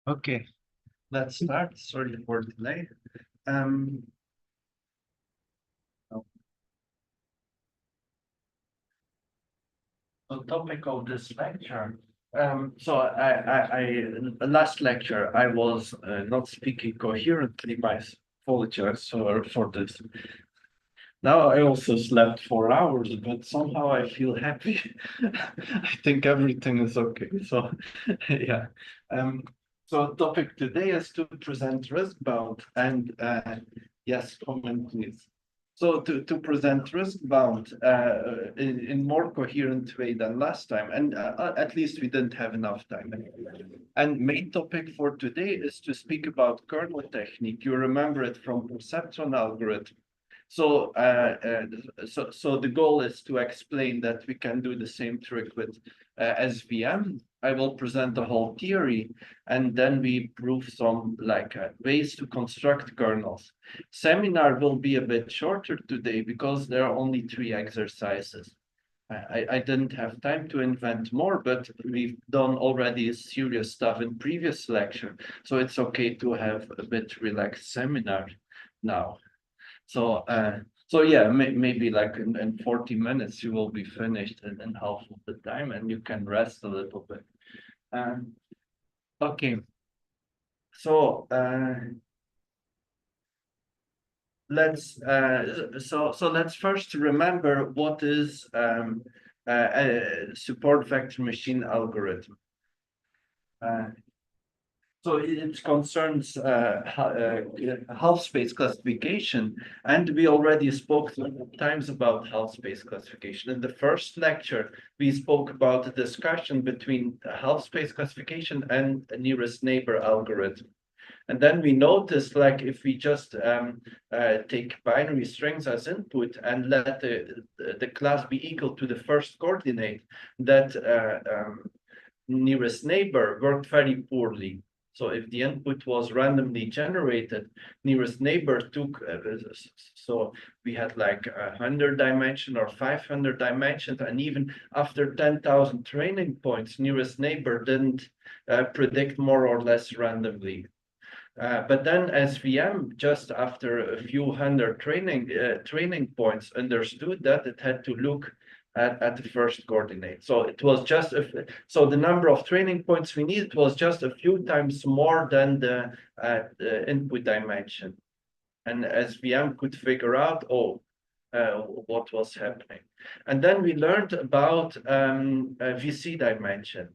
Okay, let's start. Sorry for the delay. Um, the topic of this lecture. Last lecture I was not speaking coherently. I apologize for this. Now I also slept 4 hours, but somehow I feel happy. I think everything is okay. So, yeah. Um, so topic today is to present risk bound and yes, comment please. So to present risk bound in more coherent way than last time, and at least we didn't have enough time. And main topic for today is to speak about kernel technique. You remember it from perceptron algorithm. So the goal is to explain that we can do the same trick with SVM. I will present the whole theory, and then we prove some ways to construct kernels. Seminar will be a bit shorter today because there are only 3 exercises. I didn't have time to invent more, but we've done already serious stuff in previous lecture, so it's okay to have a bit relaxed seminar now. So yeah, maybe like in 40 minutes you will be finished in half of the time and you can rest a little bit. Um, okay, so let's first remember what is a support vector machine algorithm. So it concerns half space classification, and we already spoke several times about half space classification. In the first lecture, we spoke about the discussion between half space classification and a nearest neighbor algorithm. And then we noticed, like, if we just take binary strings as input and let the class be equal to the first coordinate, that nearest neighbor worked very poorly. So if the input was randomly generated, nearest neighbor took, so we had like 100 dimension or 500 dimensions, and even after 10,000 training points, nearest neighbor didn't predict more or less randomly. But then SVM, just after a few hundred training points, understood that it had to look at the first coordinate. So it was just so the number of training points we needed was just a few times more than the input dimension. And SVM could figure out, what was happening. And then we learned about VC dimension.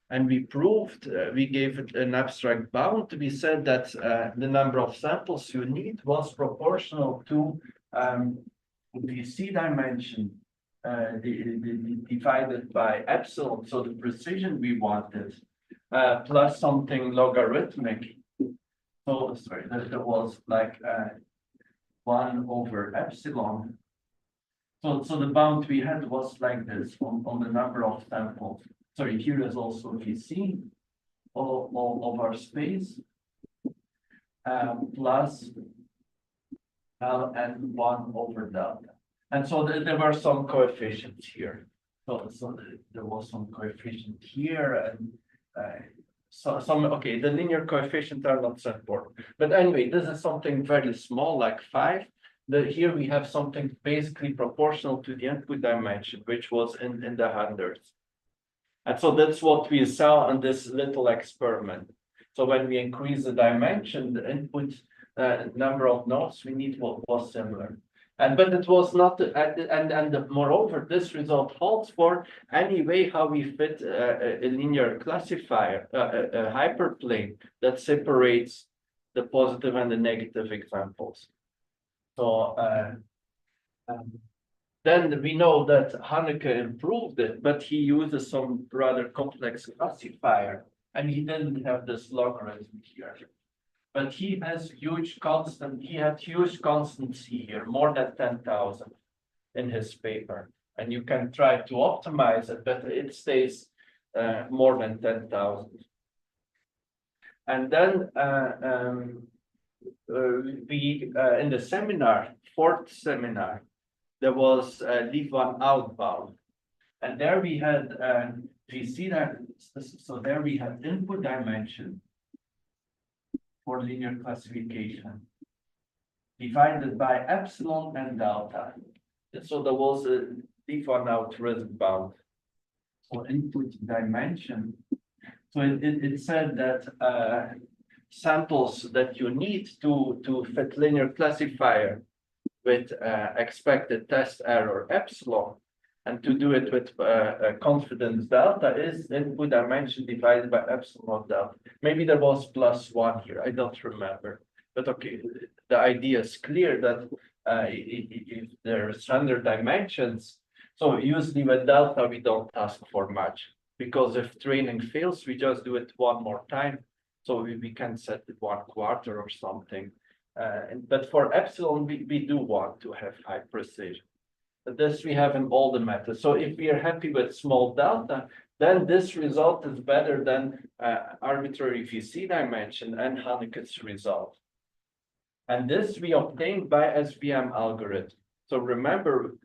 And we proved, we gave it an abstract bound. We said that the number of samples you need was proportional to the C dimension divided by epsilon, so the precision we wanted, plus something logarithmic. So sorry, that was like 1 over epsilon. So the bound we had was like this on the number of samples. Sorry, here is also VC of our space plus L and 1 over delta. And so there were some coefficients here. So there was some coefficient here and okay, the linear coefficients are not so important. But anyway, this is something very small, like 5. Here we have something basically proportional to the input dimension, which was in the hundreds. And so that's what we saw on this little experiment. So when we increase the dimension, the input number of nodes we need was similar. But it was not, and moreover, this result holds for any way how we fit a linear classifier, a hyperplane that separates the positive and the negative examples. So then we know that Haneke improved it, but he uses some rather complex classifier, and he didn't have this logarithm here. But he has huge constant, he had huge constancy here, more than 10,000 in his paper. And you can try to optimize it, but it stays more than 10,000. And then we, in the seminar, 4th seminar, there was leave one out bound. And there we had, we see that, so there we had input dimension for linear classification divided by epsilon and delta. And so there was a default out risk bound. So input dimension. So it said that samples that you need to fit linear classifier with expected test error epsilon, and to do it with confidence delta is input dimension divided by epsilon delta. Maybe there was +1 here, I don't remember. But okay, the idea is clear that if there's standard dimensions, so usually with delta, we don't ask for much, because if training fails, we just do it one more time. So we can set it 1/4 or something. But for epsilon, we do want to have high precision. But this we have in all the methods. So if we are happy with small delta, then this result is better than arbitrary VC dimension and Hanneke's result. And this we obtained by SVM algorithm. So remember,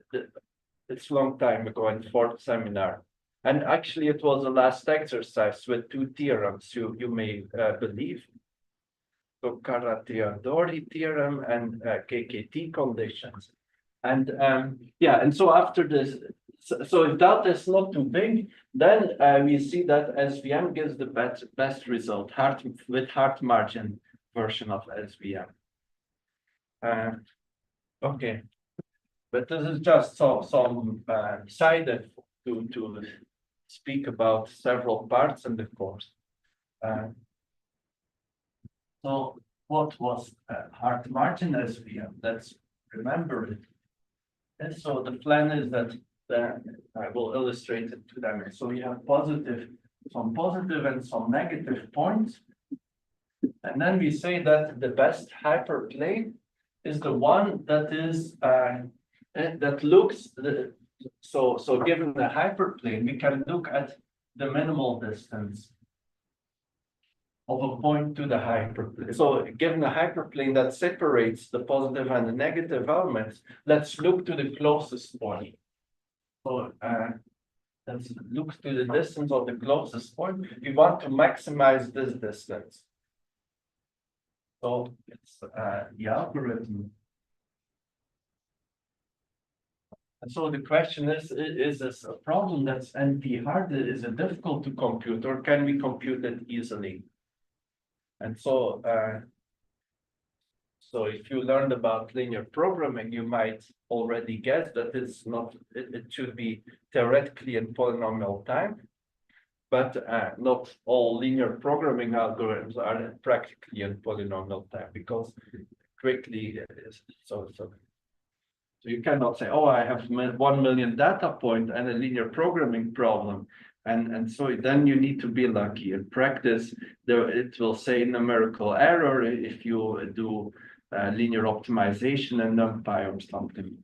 it's a long time ago in 4th seminar. And actually, it was the last exercise with 2 theorems, you may believe. So Karateadori theorem and KKT conditions. And yeah, and so after this, so if delta is not too big, then we see that SVM gives the best result, with hard margin version of SVM. Okay, but this is just some side to speak about several parts in the course. So what was hard margin SVM? Let's remember it. And so the plan is that I will illustrate it 2 dimensions. So we have some positive and some negative points. And then we say that the best hyperplane is the one that is that looks so given the hyperplane, we can look at the minimal distance of a point to the hyperplane. So given a hyperplane that separates the positive and the negative elements, let's look to the closest point. So let's look to the distance of the closest point. We want to maximize this distance. So it's the algorithm. And so the question is this a problem that's NP hard? Is it difficult to compute, or can we compute it easily? And so, so if you learned about linear programming, you might already guess that it's not. It should be theoretically in polynomial time, but not all linear programming algorithms are practically in polynomial time, because quickly so you cannot say, oh, I have 1 million data point and a linear programming problem. And so then you need to be lucky. In practice, it will say numerical error if you do linear optimization and NumPy or something.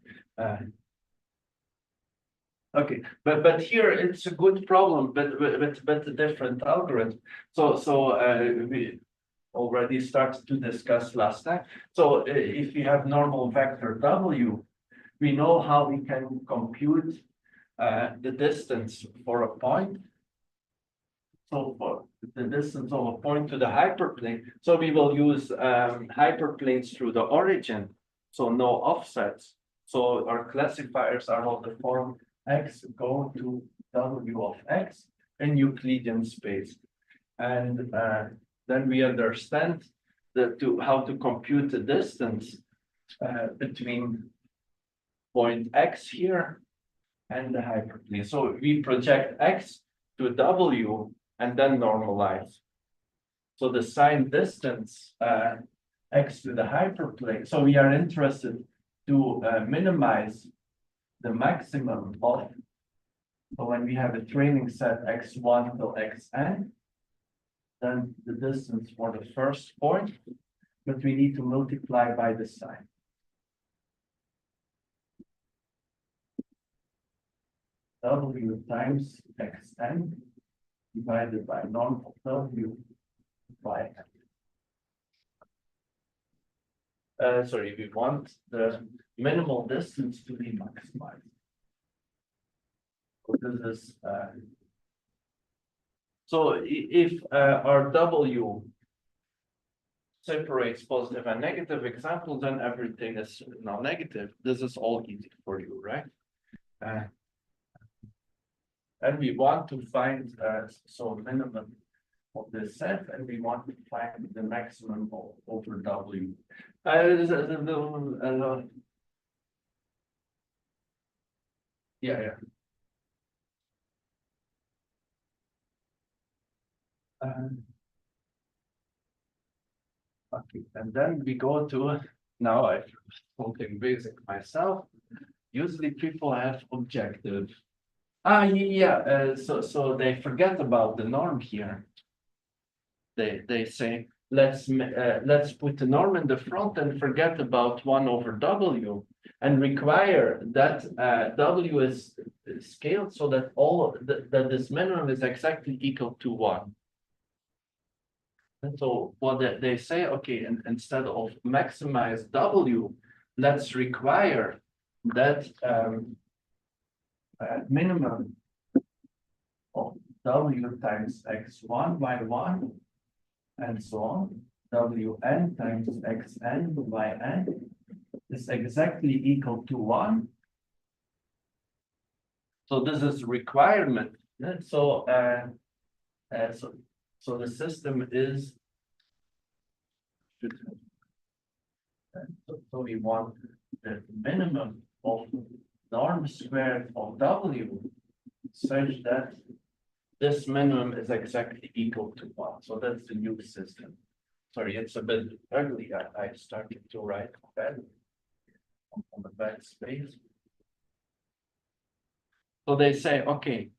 Okay, but here it's a good problem, but a different algorithm. So we already started to discuss last time. So if we have normal vector W, we know how we can compute the distance for a point. So for the distance of a point to the hyperplane, so we will use hyperplanes through the origin, so no offsets. So our classifiers are of the form x go to W of x in Euclidean space. And then we understand how to compute the distance between point x here and the hyperplane. So we project x to W and then normalize. So the signed distance x to the hyperplane. So we are interested to minimize the maximum of. So when we have a training set x1 till xn, then the distance for the first point, but we need to multiply by the sign. W times xn divided by norm of W by n. Sorry, we want the minimal distance to be maximized. So this is so if our W separates positive and negative examples, then everything is now negative. This is all easy for you, right? And we want to find so minimum of this set, and we want to find the maximum over W. Yeah. Okay, and then we go to, now I something basic myself. Usually people have objective. So they forget about the norm here. They say let's put the norm in the front and forget about 1 over W and require that W is scaled so that that this minimum is exactly equal to 1. And so what they say, okay, and instead of maximize W, let's require that minimum of W times X1 by 1 and so on, Wn times Xn by n is exactly equal to 1. So this is requirement. So so the system is so we want the minimum of norm squared of W such that this minimum is exactly equal to 1. So that's the new system. Sorry, it's a bit ugly. I started to write bad on the backspace. So they say, okay,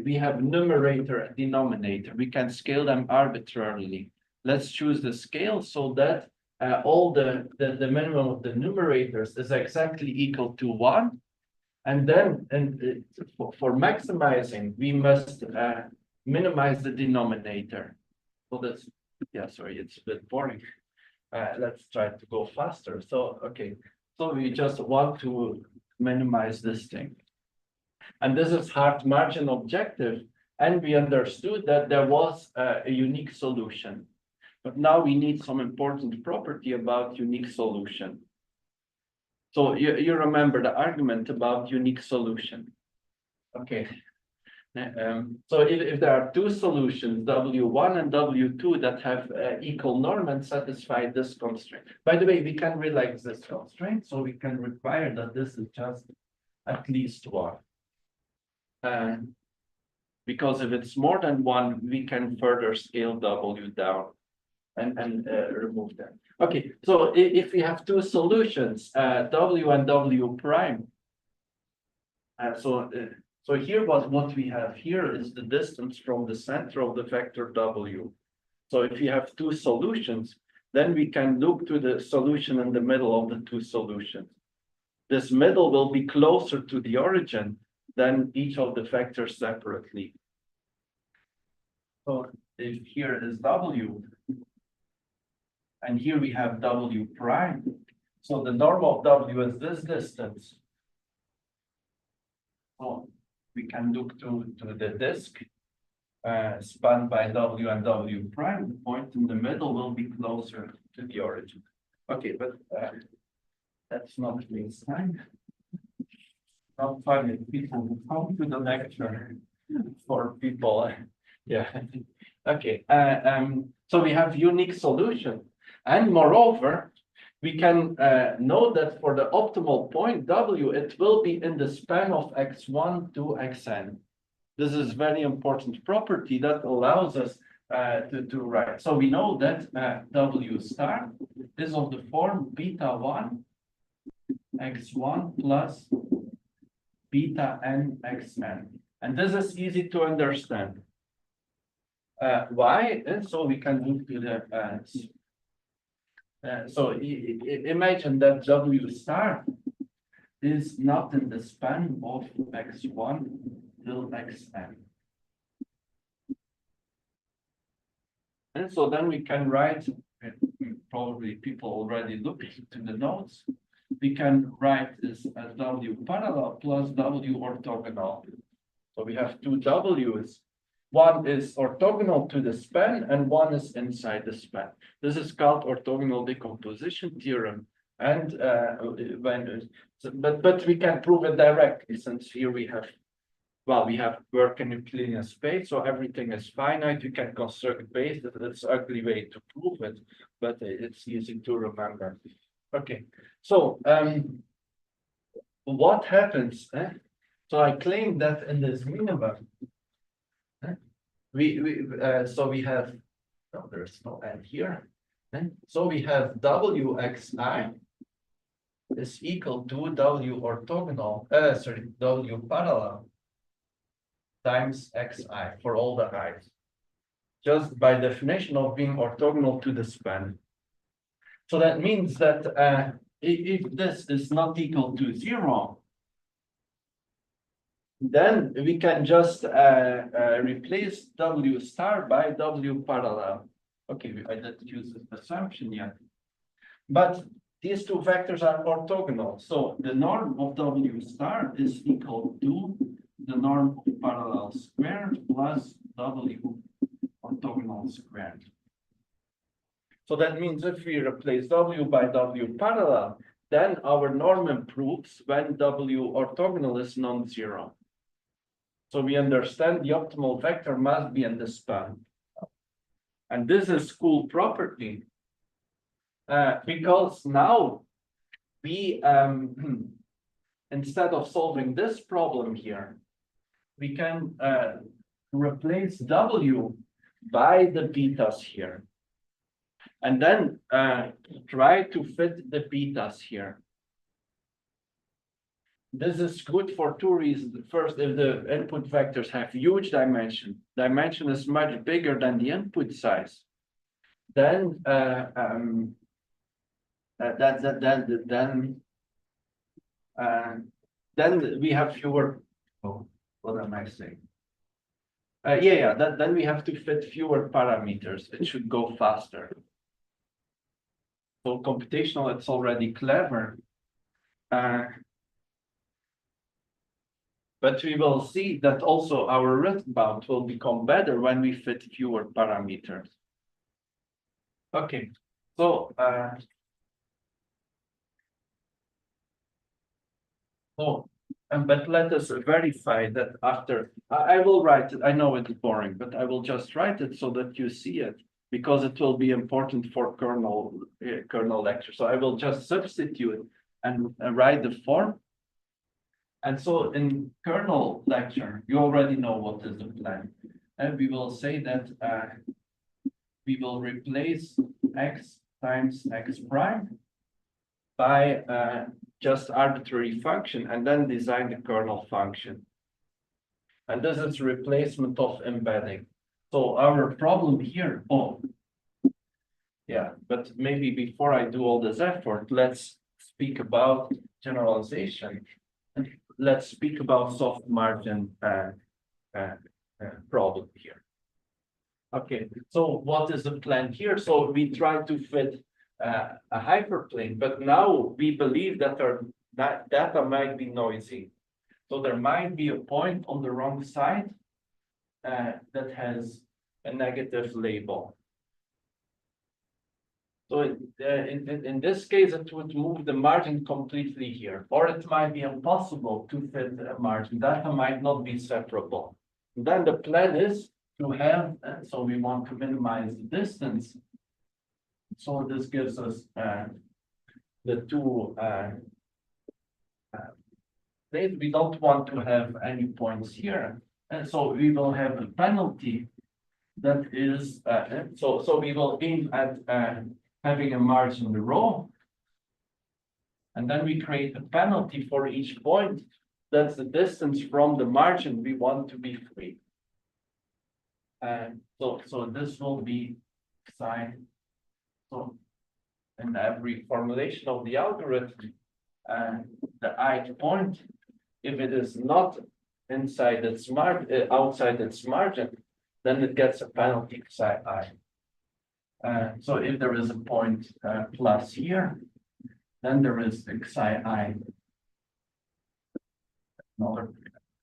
we have numerator and denominator. We can scale them arbitrarily. Let's choose the scale so that all the minimum of the numerators is exactly equal to 1. And then for maximizing, we must minimize the denominator. So that's, yeah, sorry, it's a bit boring. Let's try to go faster. So, okay, so we just want to minimize this thing. And this is hard margin objective. And we understood that there was a unique solution. But now we need some important property about unique solution. So you remember the argument about unique solution. Okay. So if there are two solutions, W1 and W2, that have equal norm and satisfy this constraint. By the way, we can relax this constraint, so we can require that this is just at least 1. Because if it's more than 1, we can further scale W down and remove them. Okay, so if we have two solutions, W and W prime. So here what we have here is the distance from the center of the vector W. So if you have two solutions, then we can look to the solution in the middle of the two solutions. This middle will be closer to the origin than each of the vectors separately. So if here is W, and here we have W prime. So the norm of W is this distance. So we can look to the disk spanned by W and W prime. The point in the middle will be closer to the origin. Okay, but that's not waste time. Not funny people who come to the lecture for people. Yeah. Okay. So we have unique solution. And moreover, we can know that for the optimal point W, it will be in the span of X1 to Xn. This is very important property that allows us to write. So we know that W star is of the form beta 1 X1 plus beta n Xn. And this is easy to understand. Why? And so we can move to the so imagine that W star is not in the span of X1 till Xn. And so then we can write, probably people already looked into the notes, we can write this as W parallel plus W orthogonal. So we have two W's one is orthogonal to the span and one is inside the span. This is called orthogonal decomposition theorem. And but we can prove it directly, since here we have, well, we have work in Euclidean space, so everything is finite. You can construct bases. It's an ugly way to prove it, but it's easy to remember. Okay, so what happens? So I claim that in this minimum, so we have, no, there's no n here. So we have Wxi is equal to W orthogonal, W parallel times Xi for all the i's, just by definition of being orthogonal to the span. So that means that if this is not equal to 0, then we can just replace W star by W parallel. Okay, I didn't use this assumption yet. But these two vectors are orthogonal. So the norm of W star is equal to the norm of parallel squared plus W orthogonal squared. So that means if we replace W by W parallel, then our norm improves when W orthogonal is non-zero. So we understand the optimal vector must be in the span. And this is cool property because now we, instead of solving this problem here, we can replace W by the betas here. And then try to fit the betas here. This is good for two reasons. First, if the input vectors have huge dimension is much bigger than the input size, then then we have fewer. Oh, what am I saying? Then we have to fit fewer parameters. It should go faster. So computational, it's already clever. But we will see that also our risk bound will become better when we fit fewer parameters. Okay, so but let us verify that after I will write it. I know it's boring, but I will just write it so that you see it, because it will be important for kernel lecture. So I will just substitute and write the form. And so in kernel lecture, you already know what is the plan. And we will say that we will replace x times x prime by just arbitrary function and then design the kernel function. And this is replacement of embedding. So our problem here, but maybe before I do all this effort, let's speak about generalization. And let's speak about soft margin problem here. Okay, so what is the plan here? So we try to fit a hyperplane, but now we believe that our data might be noisy. So there might be a point on the wrong side that has a negative label. So in this case, it would move the margin completely here, or it might be impossible to fit a margin. Data might not be separable. And then the plan is to have, so we want to minimize the distance. So this gives us the two planes. We don't want to have any points here. And so we will have a penalty that is, so we will aim at having a margin rho. And then we create a penalty for each point. That's the distance from the margin we want to be free. So this will be psi. So in every formulation of the algorithm, the ith point, if it is not inside its outside its margin, then it gets a penalty psi I. So if there is a point plus here, then there is psi I, another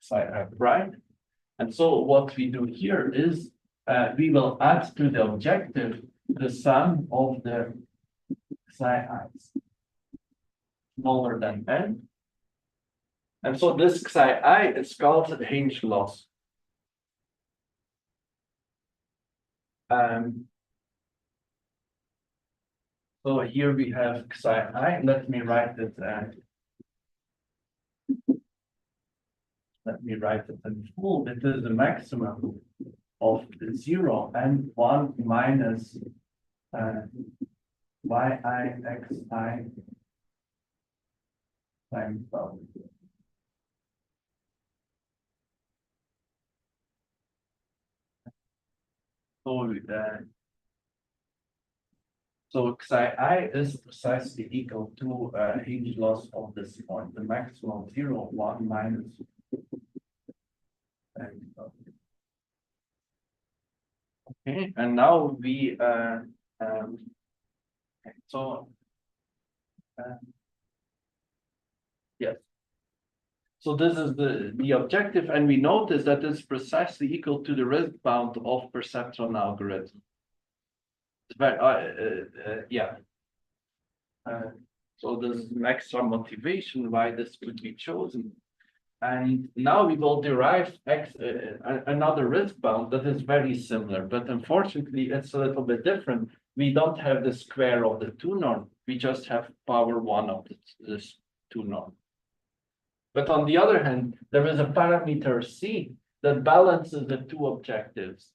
psi I prime. And so what we do here is we will add to the objective the sum of the psi i's smaller than n. And so this psi I is called hinge loss. So here we have psi I. Let me write it. Let me write it in full. It is the maximum of 0 and 1 minus yi xi times w. So psi I is precisely equal to hinge loss of this point, the maximum of 0, 1 minus. Okay, and now we yes. So this is the objective, and we notice that it's precisely equal to the risk bound of perceptron algorithm. But yeah. So there's an extra motivation why this could be chosen. And now we will derive another risk bound that is very similar, but unfortunately it's a little bit different. We don't have the square of the 2 norm. We just have power 1 of this 2 norm. But on the other hand, there is a parameter C that balances the 2 objectives.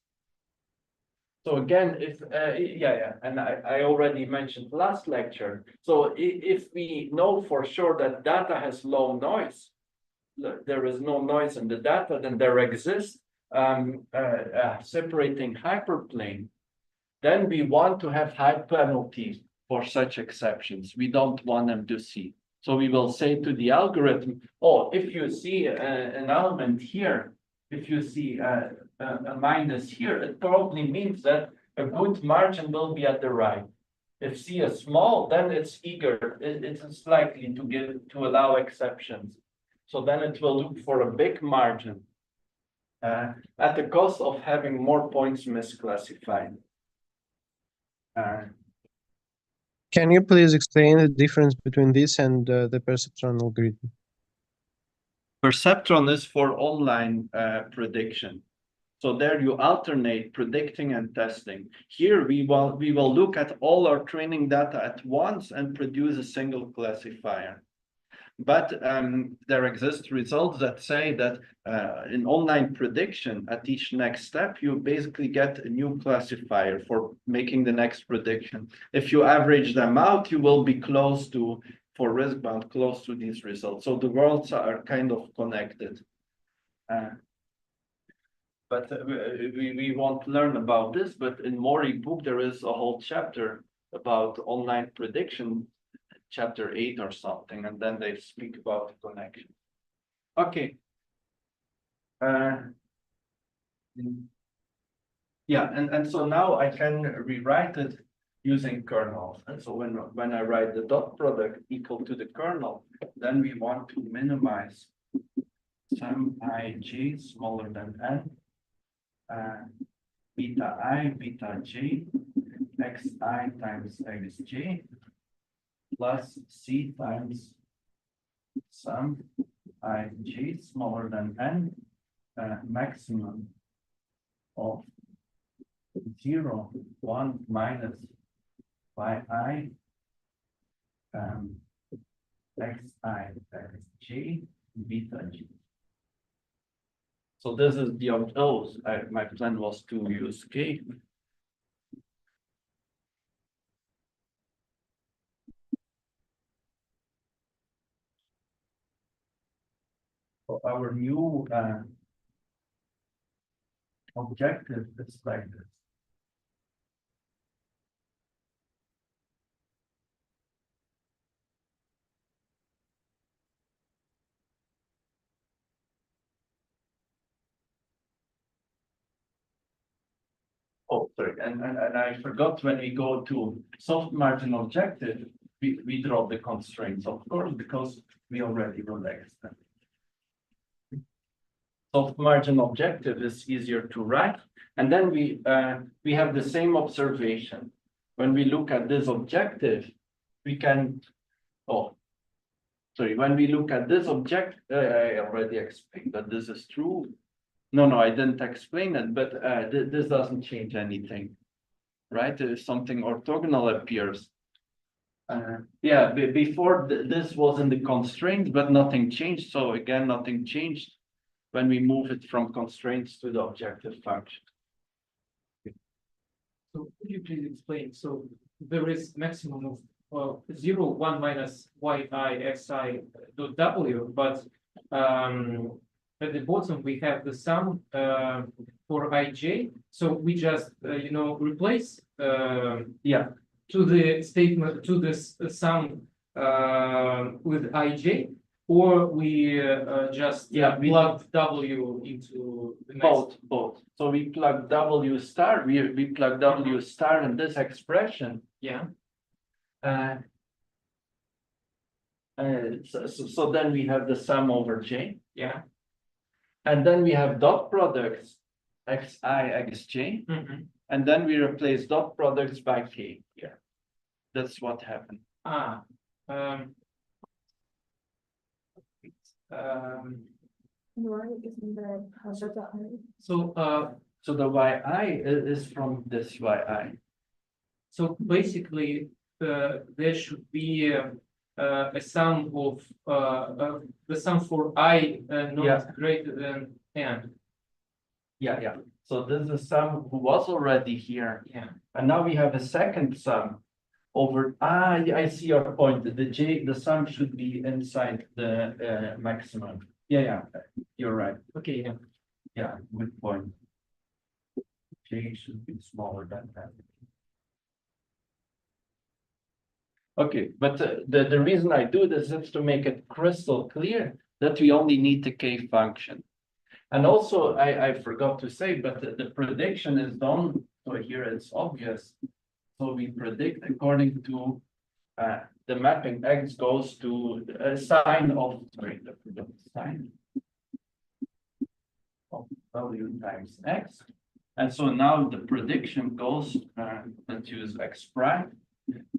So again, if and I already mentioned last lecture. So if we know for sure that data has low noise, there is no noise in the data, then there exists a separating hyperplane. Then we want to have high penalties for such exceptions. We don't want them to see. So we will say to the algorithm, oh, if you see an element here, if you see a minus here, it probably means that a good margin will be at the right. If C is small, then it's eager. It is likely to allow exceptions. So then it will look for a big margin at the cost of having more points misclassified. Can you please explain the difference between this and the perceptron algorithm? Perceptron is for online prediction. So there you alternate predicting and testing. Here we will look at all our training data at once and produce a single classifier. But there exist results that say that in online prediction, at each next step, you basically get a new classifier for making the next prediction. If you average them out, you will be close to, for risk bound, close to these results. So the worlds are kind of connected. But we won't learn about this, but in Mori book, there is a whole chapter about online prediction, chapter 8 or something, and then they speak about the connection. Okay. Yeah, and so now I can rewrite it using kernels. And so when I write the dot product equal to the kernel, then we want to minimize sum ij smaller than n, beta I, beta j, xi times xj, plus c times sum ij smaller than n, maximum of 0, 1 minus yi xi xj beta g. So this is the my plan was to use k. So our new objective is like this. Oh, sorry, and I forgot, when we go to soft margin objective, we draw the constraints, of course, because we already relaxed them. soft margin objective is easier to write. And then we have the same observation. When we look at this objective, we can, when we look at this object, I already explained that this is true. No, I didn't explain it, but this doesn't change anything, right? If something orthogonal appears. Before this was in the constraints, but nothing changed. So again, nothing changed when we move it from constraints to the objective function. So could you please explain? So there is maximum of 0, 1 minus yi xi dot w, but at the bottom we have the sum for ij. So we just replace to the statement to this sum with ij, or we just plug w into the next. Both. So we plug w star. We plug w star in this expression. Yeah. So then we have the sum over j. Yeah. And then we have dot products xi xj. And then we replace dot products by k. Yeah. That's what happened. Why isn't there hazard? So the yi is from this yi. So basically, there should be a sum of the sum for I not greater than n. Yeah. So this is sum who was already here. Yeah. And now we have a second sum over. I see your point. The sum should be inside the maximum. Yeah. You're right. Okay. Yeah. Good point. J should be smaller than that. Okay, but the reason I do this is to make it crystal clear that we only need the k function. And also, I forgot to say, but the prediction is done. So here it's obvious. So we predict according to the mapping x goes to a sine of sine of w times x. And so now the prediction goes, let's use x prime.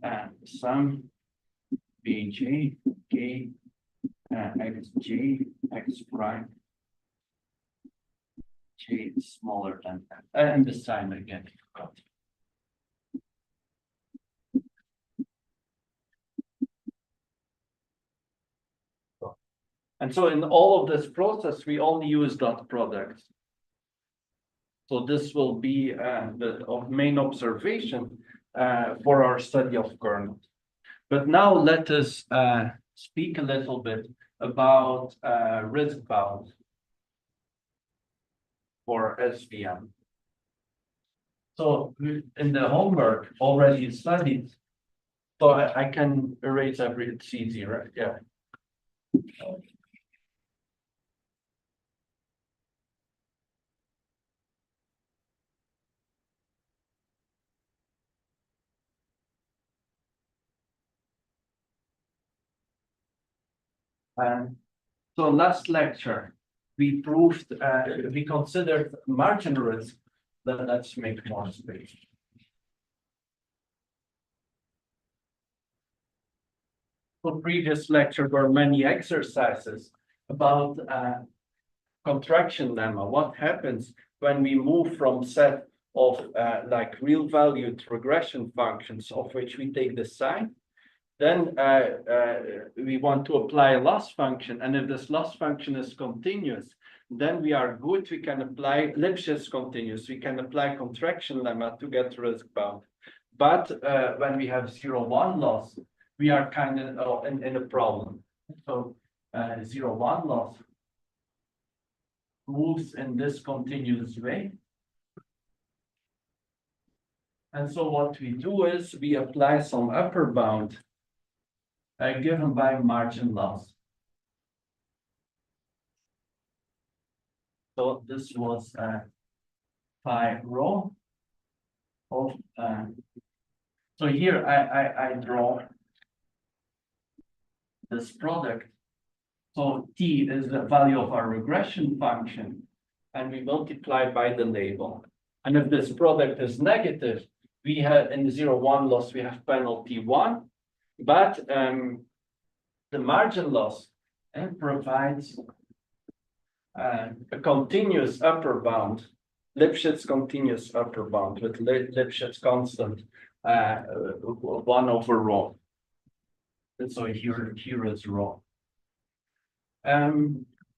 And sum bj k xj x prime j is smaller than that, and the sign again. And so in all of this process, we only use dot products. So this will be the main observation for our study of kernels. But now let us speak a little bit about risk bound for SVM. So in the homework already studied, so I can erase it's easy, right? Yeah. So last lecture, we proved, we considered margin risk. Then let's make more space. For previous lecture were many exercises about contraction lemma. What happens when we move from set of like real valued regression functions of which we take the sign? Then we want to apply a loss function, and if this loss function is continuous, then we are good. We can apply Lipschitz continuous. We can apply contraction lemma to get risk bound. But when we have 0,1 loss, we are kind of in a problem. So 0,1 loss moves in this continuous way. And so what we do is we apply some upper bound given by margin loss. So this was phi rho of so here I draw this product So t is the value of our regression function, and we multiply by the label. And if this product is negative, we have in the 0, 1 loss, we have penalty 1, but the margin loss provides a continuous upper bound, Lipschitz continuous upper bound with Lipschitz constant 1 over rho. And so here is rho.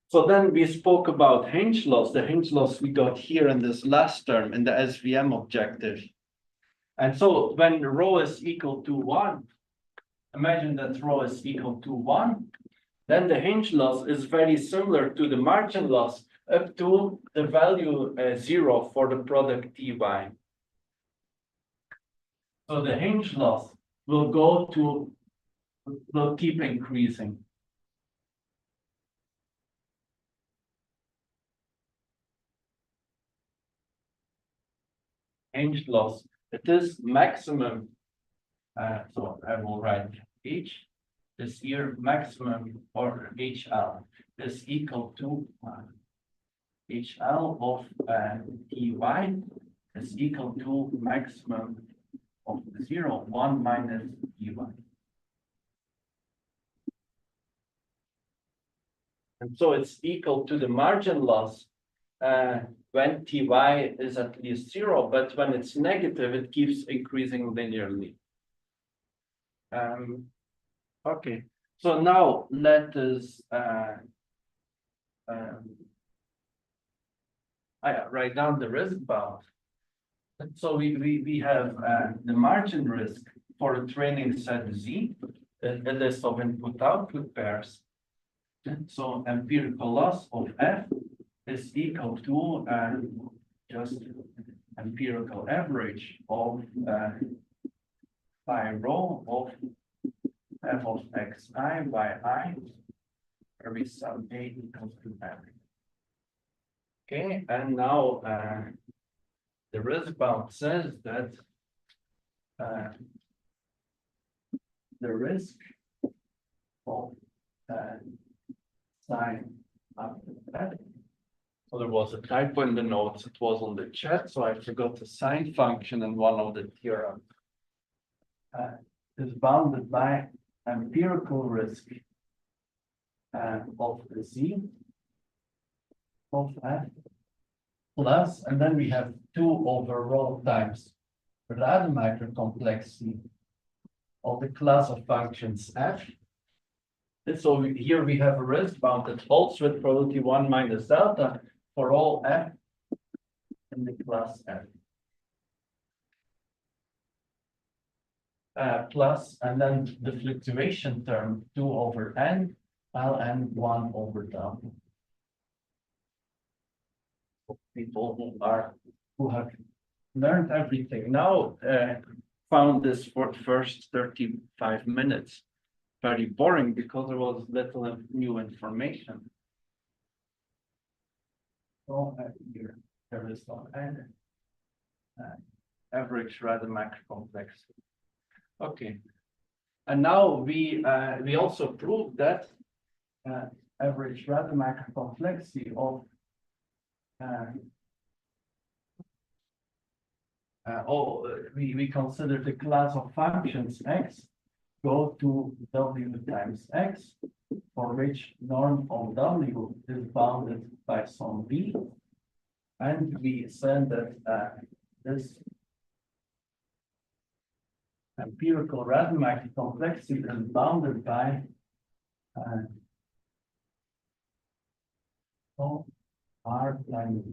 So then we spoke about hinge loss. The hinge loss we got here in this last term in the SVM objective. And so when rho is equal to 1, imagine that rho is equal to 1, then the hinge loss is very similar to the margin loss up to the value 0 for the product Ty. So the hinge loss will keep increasing. Hinge loss, it is maximum. So I will write H. This here maximum or HL is equal to HL of Ty is equal to maximum of 0, 1 minus Ty. And so it's equal to the margin loss when Ty is at least 0, but when it's negative, it keeps increasing linearly. Okay, so now let us write down the risk bound. And so we have the margin risk for a training set Z, a list of input-output pairs. And so empirical loss of F is equal to just empirical average of phi rho of f of xi by I, where we sum A equals to average. Okay, and now the risk bound says that the risk of sign after that. So there was a typo in the notes, it was on the chat, so I forgot the sign function in one of the theorems. Is bounded by empirical risk of Z of F plus, and then we have 2 over rho times Rademacher complexity of the class of functions F. And so here we have a risk bound that holds with probability 1 minus delta for all F in the class F. Plus, and then the fluctuation term 2 over n, ln 1 over delta. People who have learned everything now found this for the first 35 minutes very boring because there was little new information. So here there is no n average Rademacher complexity. Okay, and now we also proved that average Rademacher complexity of we consider the class of functions x go to w times x, for which norm of w is bounded by some b, and we said that this empirical Rademacher complexity is bounded by R times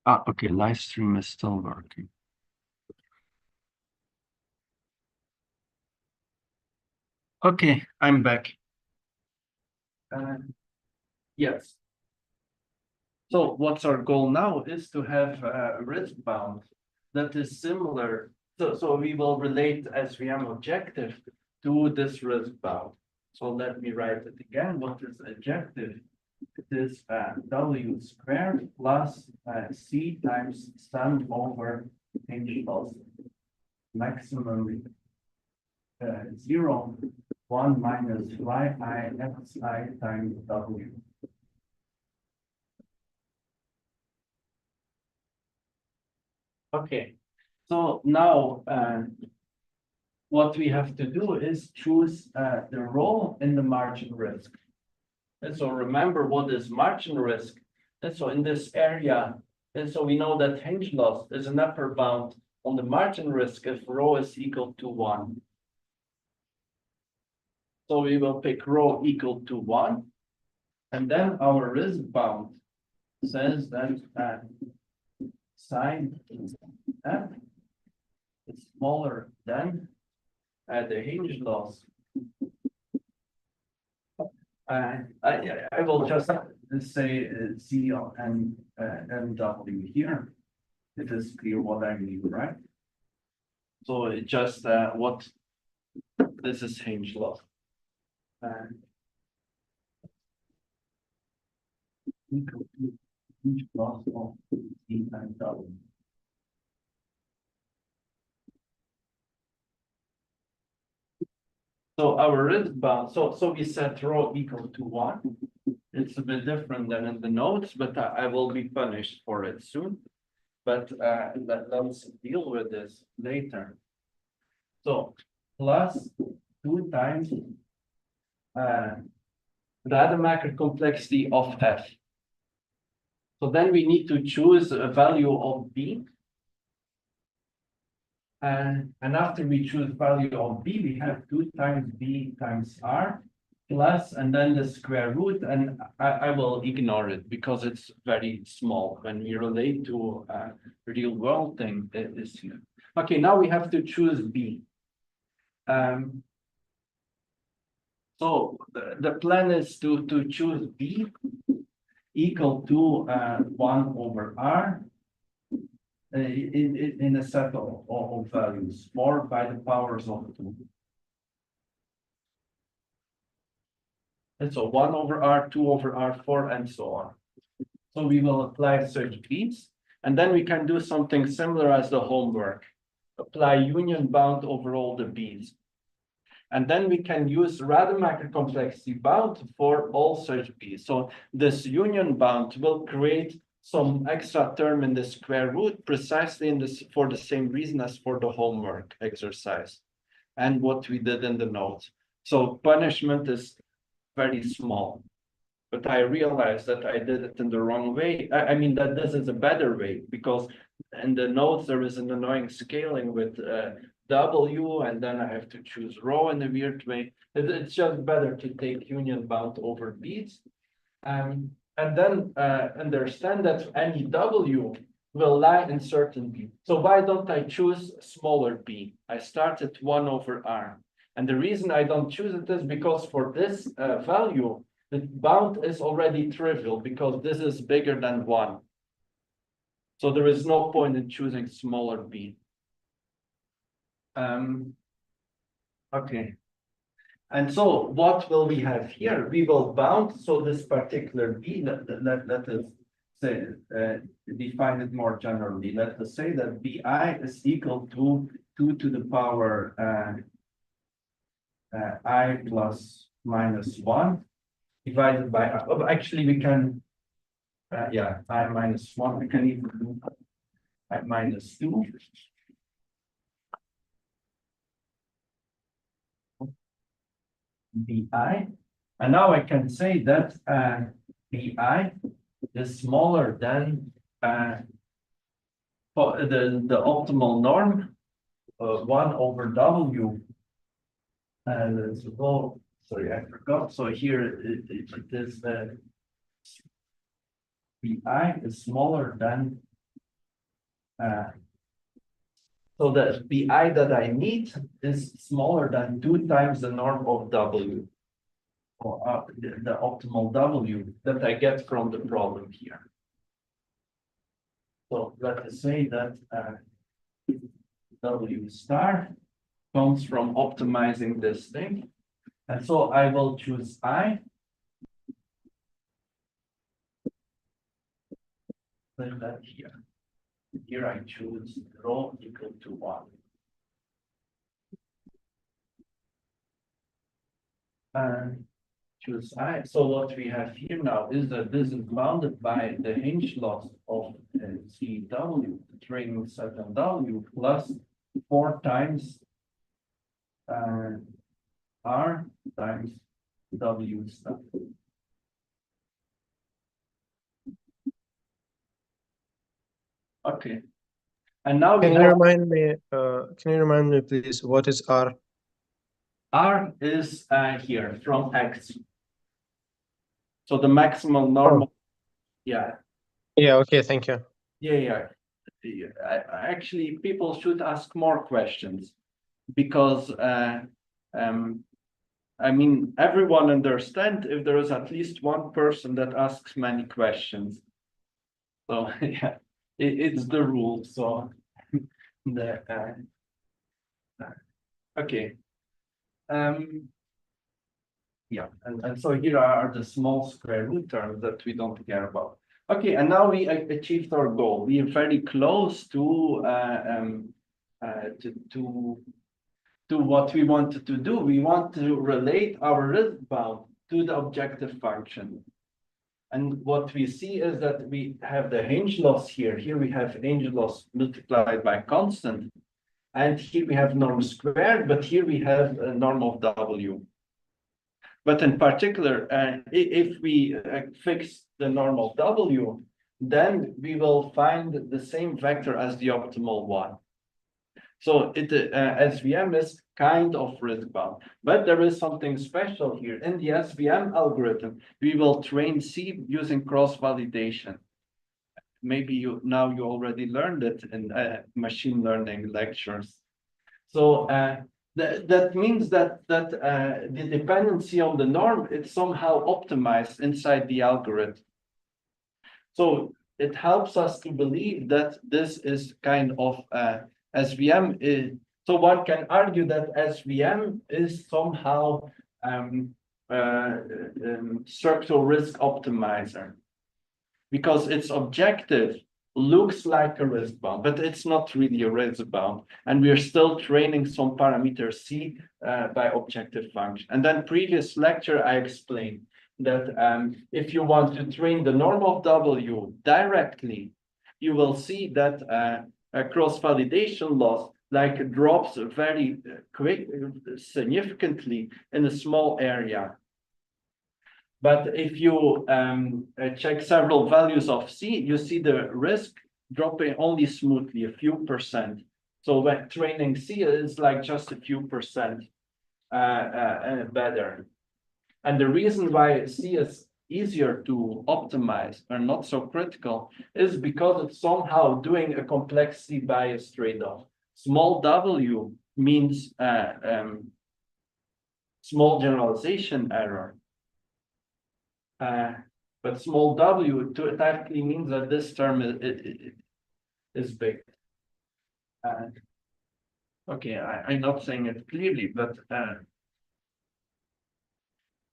Ah, okay, live stream is still working. Okay, I'm back. Yes. So what's our goal now is to have a risk bound that is similar. So we will relate SVM objective to this risk bound. So let me write it again. What is objective? It is W squared plus C times sum over H plus maximum 0, 1 minus yi xi times W. Okay, so now what we have to do is choose the role in the margin risk. And so remember what is margin risk. And so in this area, and so we know that hinge loss is an upper bound on the margin risk if rho is equal to 1. So we will pick rho equal to 1. And then our risk bound says that sign F is smaller than the hinge loss. I will just say C and MW here. It is clear what I mean, right? So it just what this is hinge loss. Equal to hinge loss of C and W. So our risk bound, so we set rho equal to 1. It's a bit different than in the notes, but I will be punished for it soon. But let's deal with this later. So plus 2 times Rademacher complexity of F. So then we need to choose a value of B. And after we choose value of B, we have 2 times B times R plus, and then the square root, and I will ignore it because it's very small when we relate to a real world thing that is here. Okay, now we have to choose B. So the plan is to choose B equal to 1 over R in a set of values, 4 by the powers of 2. And so 1 over R, 2 over R, 4, and so on. So we will apply such beats, and then we can do something similar as the homework. Apply union bound over all the beats. And then we can use Rademacher complexity bound for all such beats. So this union bound will create some extra term in the square root precisely in this for the same reason as for the homework exercise and what we did in the notes. So punishment is very small, but I realized that I did it in the wrong way. I mean that this is a better way because in the notes there is an annoying scaling with W, and then I have to choose rho in a weird way. It's just better to take union bound over beats. And then understand that any W will lie in certain B. So why don't I choose smaller B? I start at 1 over R. And the reason I don't choose it is because for this value, the bound is already trivial because this is bigger than 1. So there is no point in choosing smaller B. Okay. And so what will we have here? We will bound, so this particular B, let us say, define it more generally. Let us say that BI is equal to 2 to the power I plus minus 1 divided by, actually we can, yeah, I minus 1, we can even do I minus 2. BI, and now I can say that BI is smaller than for the optimal norm 1 over W. Let's go sorry, I forgot. So here it is BI is smaller than so the BI that I need is smaller than 2 times the norm of W, or the optimal W that I get from the problem here. So let us say that W star comes from optimizing this thing. And so I will choose I. Then that here. Here I choose rho equal to 1. And choose I. So what we have here now is that this is bounded by the hinge loss of CW, the training set on W, plus 4 times R times W star. Okay. And now Can you remind me, please, what is R? R is here from X. So the maximum normal. Yeah. Yeah, okay, thank you. Yeah. Actually, people should ask more questions because I mean, everyone understands if there is at least one person that asks many questions. So yeah, it's the rule. So the okay. Yeah, and so here are the small square root terms that we don't care about. Okay, and now we achieved our goal. We are very close to what we wanted to do. We want to relate our risk bound to the objective function. And what we see is that we have the hinge loss here. Here we have hinge loss multiplied by constant. And here we have norm squared, but here we have a norm of W. But in particular, if we fix the norm of W, then we will find the same vector as the optimal one. So SVM is kind of risk bound, but there is something special here. In the SVM algorithm, we will train C using cross validation. Maybe you already learned it in machine learning lectures. So that means that the dependency on the norm is somehow optimized inside the algorithm. So it helps us to believe that this is kind of SVM is. So one can argue that SVM is somehow structural risk optimizer, because its objective looks like a risk bound, but it's not really a risk bound. And we're still training some parameter C by objective function. And then previous lecture, I explained that if you want to train the norm of W directly, you will see that a cross-validation loss drops very quick, significantly in a small area. But if you check several values of C, you see the risk dropping only smoothly, a few percent. So when training C is like just a few percent better. And the reason why C is easier to optimize or not so critical is because it's somehow doing a complexity bias trade-off. Small W means small generalization error. But small W technically means that this term is big. Okay, I'm not saying it clearly, but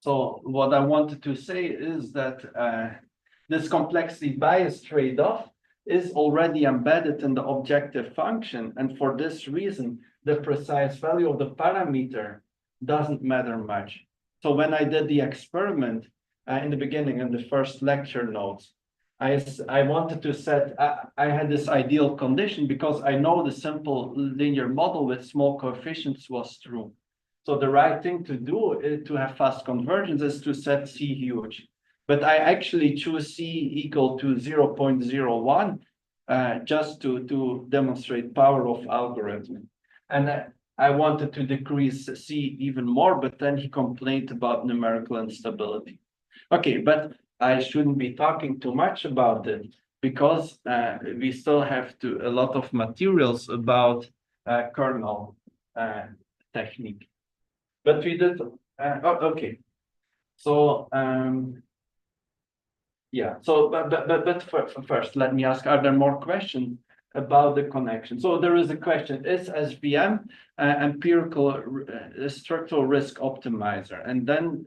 so what I wanted to say is that this complexity bias trade-off is already embedded in the objective function, and for this reason, the precise value of the parameter doesn't matter much. So when I did the experiment, in the beginning, in the first lecture notes, I wanted to set, I had this ideal condition because I know the simple linear model with small coefficients was true. So the right thing to do to have fast convergence is to set C huge. But I actually choose C equal to 0.01 just to demonstrate power of algorithm. And I wanted to decrease C even more, but then he complained about numerical instability. Okay, but I shouldn't be talking too much about it because we still have a lot of materials about kernel technique. But we did, okay. So, yeah, so, but first, let me ask, are there more questions about the connection? So there is a question, is SVM empirical structural risk optimizer? And then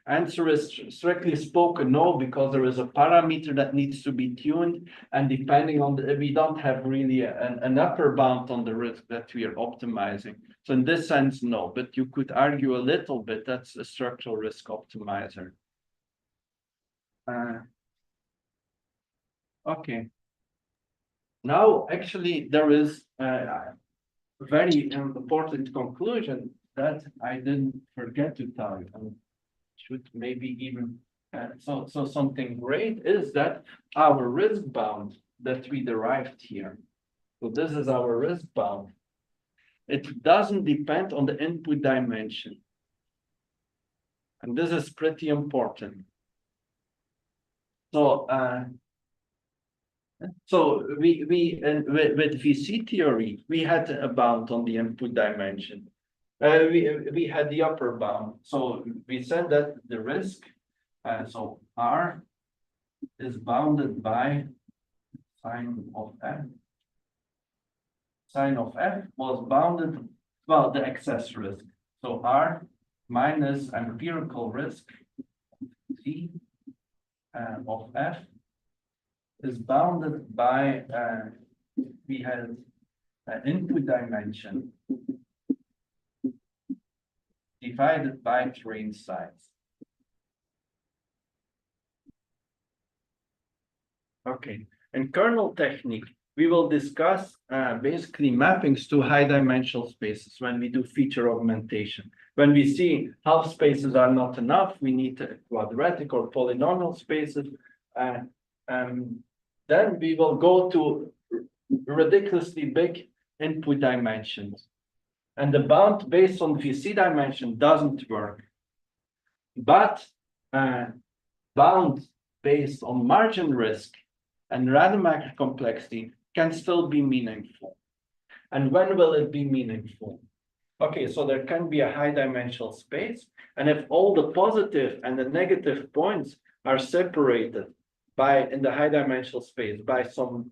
answer is strictly spoken, no, because there is a parameter that needs to be tuned. And depending on we don't have really an upper bound on the risk that we are optimizing. So in this sense, no, but you could argue a little bit that's a structural risk optimizer. Okay. Now, actually, there is a very important conclusion that I didn't forget to tell you, and should maybe even so something great is that our risk bound that we derived here. So this is our risk bound. It doesn't depend on the input dimension, and this is pretty important. So with VC theory, we had a bound on the input dimension. We had the upper bound. So we said that the risk, so R is bounded by sine of F. Sine of F was bounded, well, the excess risk. So R minus empirical risk T of F is bounded by, we had an input dimension divided by train size. Okay, in kernel technique, we will discuss basically mappings to high dimensional spaces when we do feature augmentation. When we see half spaces are not enough, we need quadratic or polynomial spaces. Then we will go to ridiculously big input dimensions. And the bound based on VC dimension doesn't work. But bound based on margin risk and random accurate complexity can still be meaningful. And when will it be meaningful? Okay, so there can be a high dimensional space, and if all the positive and the negative points are separated by in the high dimensional space by some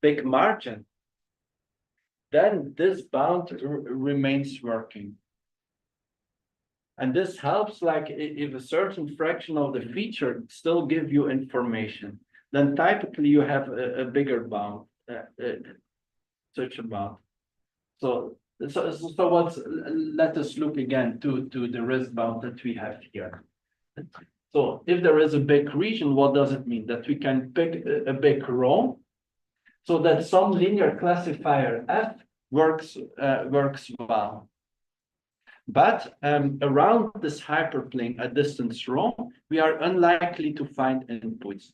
big margin, then this bound remains working. And this helps, like if a certain fraction of the feature still give you information, then typically you have a bigger bound, such a bound. So let us look again to the risk bound that we have here. So if there is a big region, what does it mean? That we can pick a big row so that some linear classifier F works well. But around this hyperplane, a distance rho, we are unlikely to find inputs.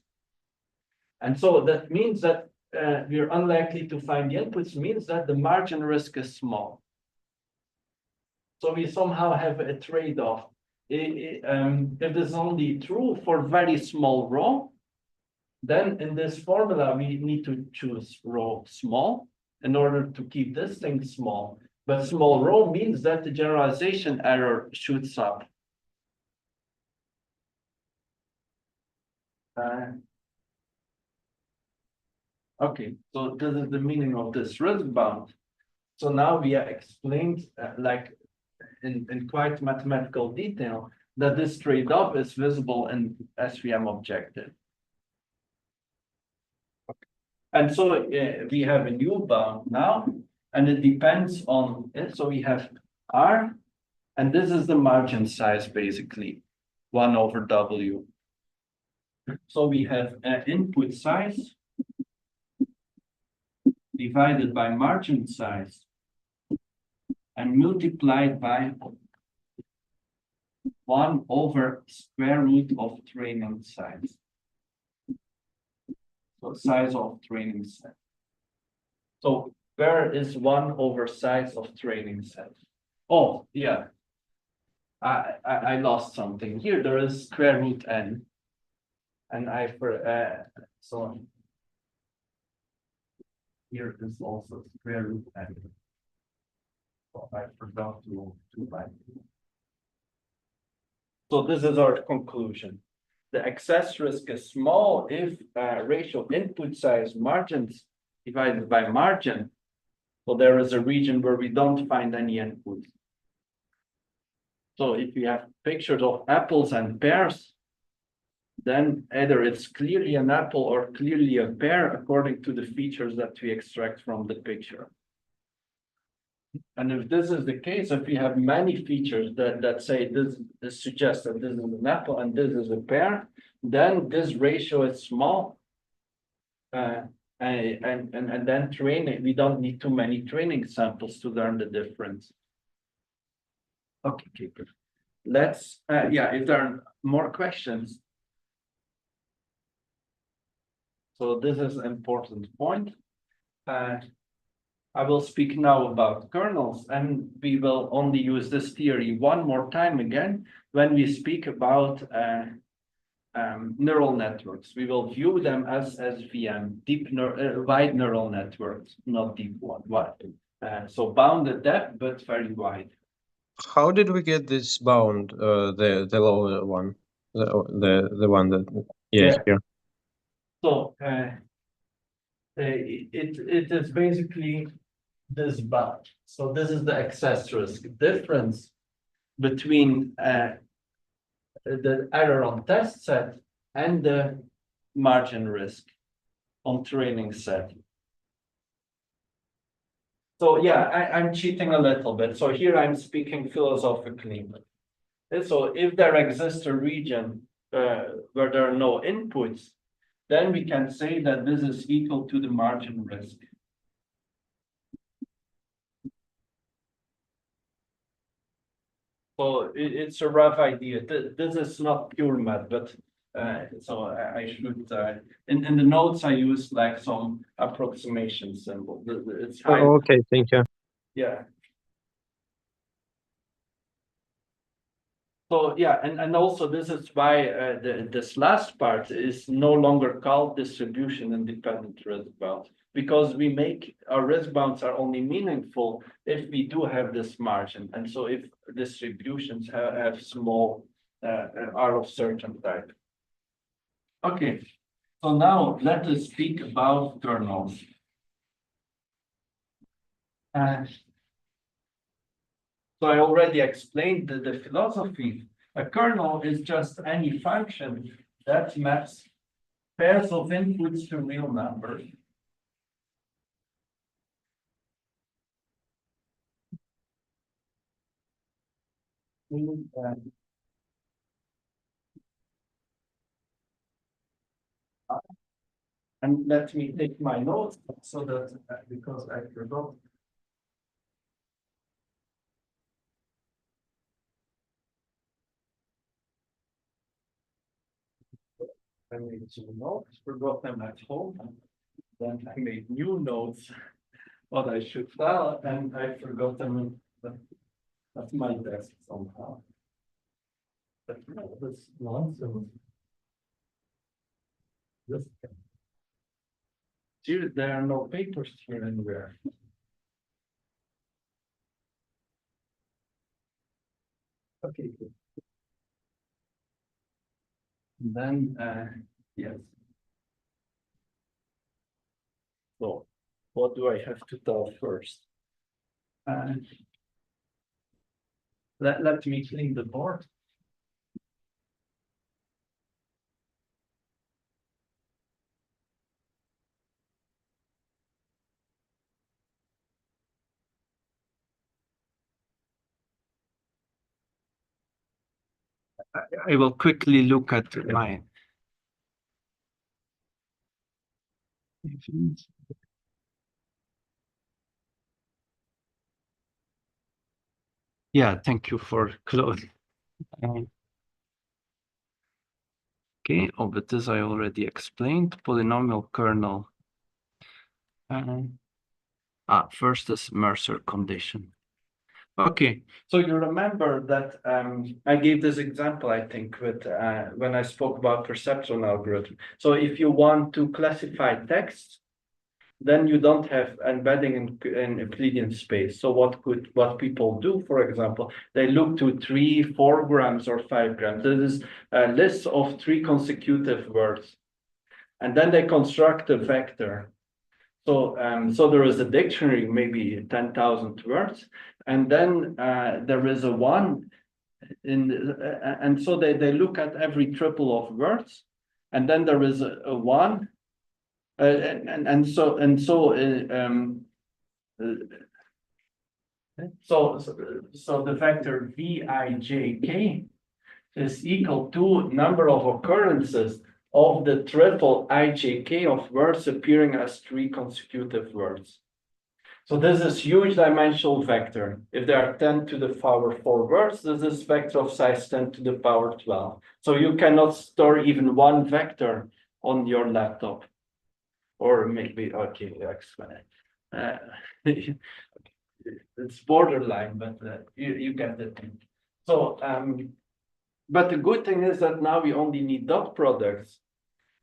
And so that means that we're unlikely to find the inputs, means that the margin risk is small. So we somehow have a trade-off. If this is only true for very small rho, then in this formula, we need to choose rho small in order to keep this thing small. But small rho means that the generalization error shoots up. Okay, so this is the meaning of this risk bound. So now we have explained, like in quite mathematical detail, that this trade-off is visible in SVM objective. Okay. And so we have a new bound now, and it depends on it. So we have R, and this is the margin size, basically, 1 over W. So we have input size divided by margin size and multiplied by 1 over square root of training size. So size of training set. So where is 1 over size of training set? Oh, yeah. I lost something. Here there is square root n. And so here is also square root n. So I forgot to write. So this is our conclusion. The excess risk is small if ratio of input size margins divided by margin. So there is a region where we don't find any inputs. So if you have pictures of apples and pears, then either it's clearly an apple or clearly a pear according to the features that we extract from the picture. And if this is the case, if we have many features that say this suggests that this is an apple and this is a pear, then this ratio is small. And then training, we don't need too many training samples to learn the difference. Okay, keep it. Let's, yeah, if there are more questions. So this is an important point. I will speak now about kernels, and we will only use this theory one more time again when we speak about neural networks. We will view them as SVM, wide neural networks, not deep one, wide. So bounded depth, but very wide. How did we get this bound, the lower one, the one that, Yeah. here. So it is basically this bound. So this is the excess risk difference between the error on test set and the margin risk on training set. So yeah, I'm cheating a little bit. So here I'm speaking philosophically. And so if there exists a region where there are no inputs, then we can say that this is equal to the margin risk. So it's a rough idea. This is not pure math, but so I should in the notes I use like some approximation symbol. It's high. Oh, okay, thank you. Yeah. So yeah, and also this is why this last part is no longer called distribution independent risk bound, because we make our risk bounds are only meaningful if we do have this margin, and so if distributions have small are of certain type. Okay, so now let us speak about kernels. So I already explained the philosophy. A kernel is just any function that maps pairs of inputs to real numbers. And let me take my notes so that because I forgot. I made some notes, forgot them at home. Then I made new notes, what I should tell, and I forgot them at my desk somehow. But no, that's nonsense. Just here, there are no papers here anywhere. Okay, good. Then, yes. So, what do I have to tell first? Let me clean the board. I will quickly look at my. Yeah, thank you for closing. Okay, oh, but this I already explained, polynomial kernel. First is Mercer condition. Okay, so you remember that I gave this example, I think, with when I spoke about perceptron algorithm. So if you want to classify text, then you don't have embedding in Euclidean space. So what people do, for example, they look to 3, 4 grams or 5 grams. This is a list of 3 consecutive words, and then they construct a vector. So so there is a dictionary, maybe 10,000 words, and then there is a 1 in, and so they look at every triple of words, and then there is a 1. So the vector Vijk is equal to number of occurrences of the triple ijk of words appearing as 3 consecutive words. So this is huge dimensional vector. If there are 10 to the power 4 words, this is vector of size 10 to the power 12. So you cannot store even 1 vector on your laptop. Or maybe, okay, it's borderline, but you get the thing. So, but the good thing is that now we only need dot products.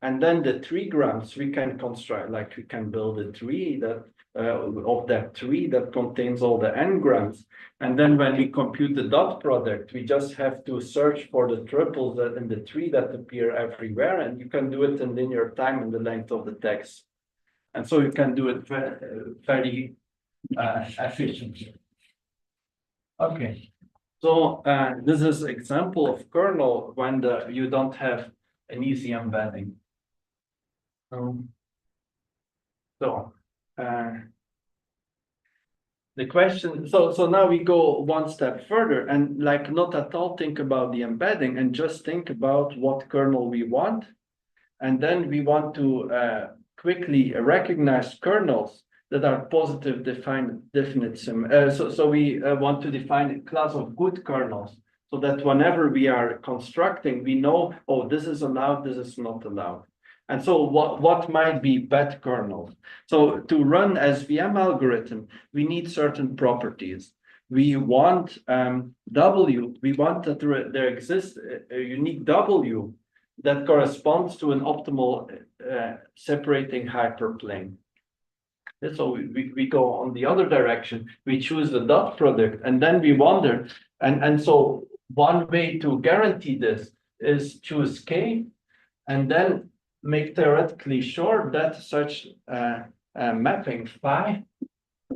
And then the 3 grams we can construct, like we can build a tree that of that tree that contains all the n grams. And then when we compute the dot product, we just have to search for the triples that in the tree that appear everywhere, and you can do it in linear time and the length of the text. And so you can do it very efficiently. Okay, so this is example of kernel when you don't have an easy embedding. The question, so now we go one step further and like not at all think about the embedding and just think about what kernel we want. And then we want to quickly recognize kernels that are positive definite sim. So we want to define a class of good kernels so that whenever we are constructing, we know, oh, this is allowed, this is not allowed. And so what might be bad kernels? So to run SVM algorithm, we need certain properties. We want W, we want that there exists a unique W that corresponds to an optimal separating hyperplane. And so we go on the other direction, we choose the dot product, and then we wonder, and so one way to guarantee this is choose K, and then make theoretically sure that such mapping phi,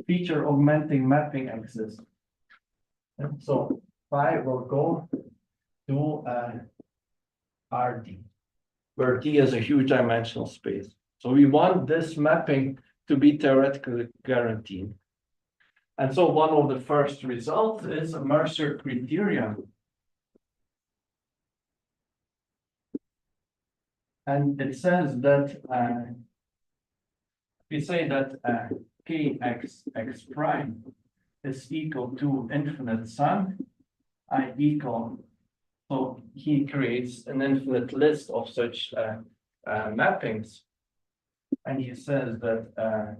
feature augmenting mapping exists. And so phi will go to RD, where D is a huge dimensional space. So we want this mapping to be theoretically guaranteed. And so one of the first results is a Mercer criterion. And it says that we say that kx prime is equal to infinite sum, I equal. So he creates an infinite list of such mappings. And he says that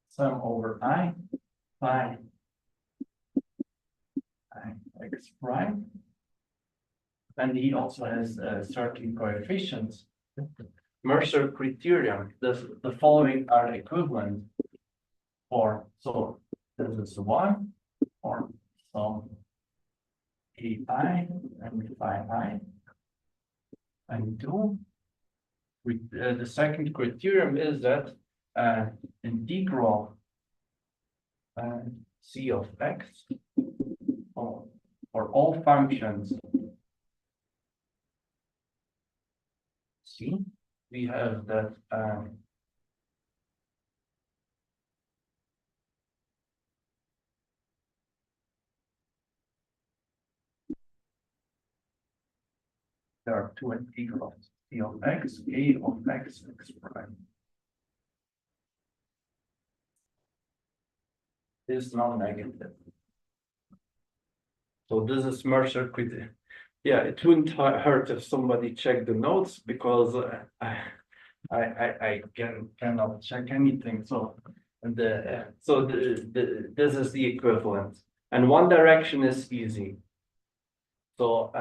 sum over I by x prime. And he also has certain coefficients. Mercer criterion, the following are equivalent for, so this is 1 or some AI and phi I, and 2. The second criterion is that integral C of x for all functions C, we have that there are 2 integrals, C of x, A of x, x prime is non-negative. So this is Mercer criterion. Yeah, it wouldn't hurt if somebody checked the notes because I cannot check anything, so this is the equivalent. And one direction is easy. So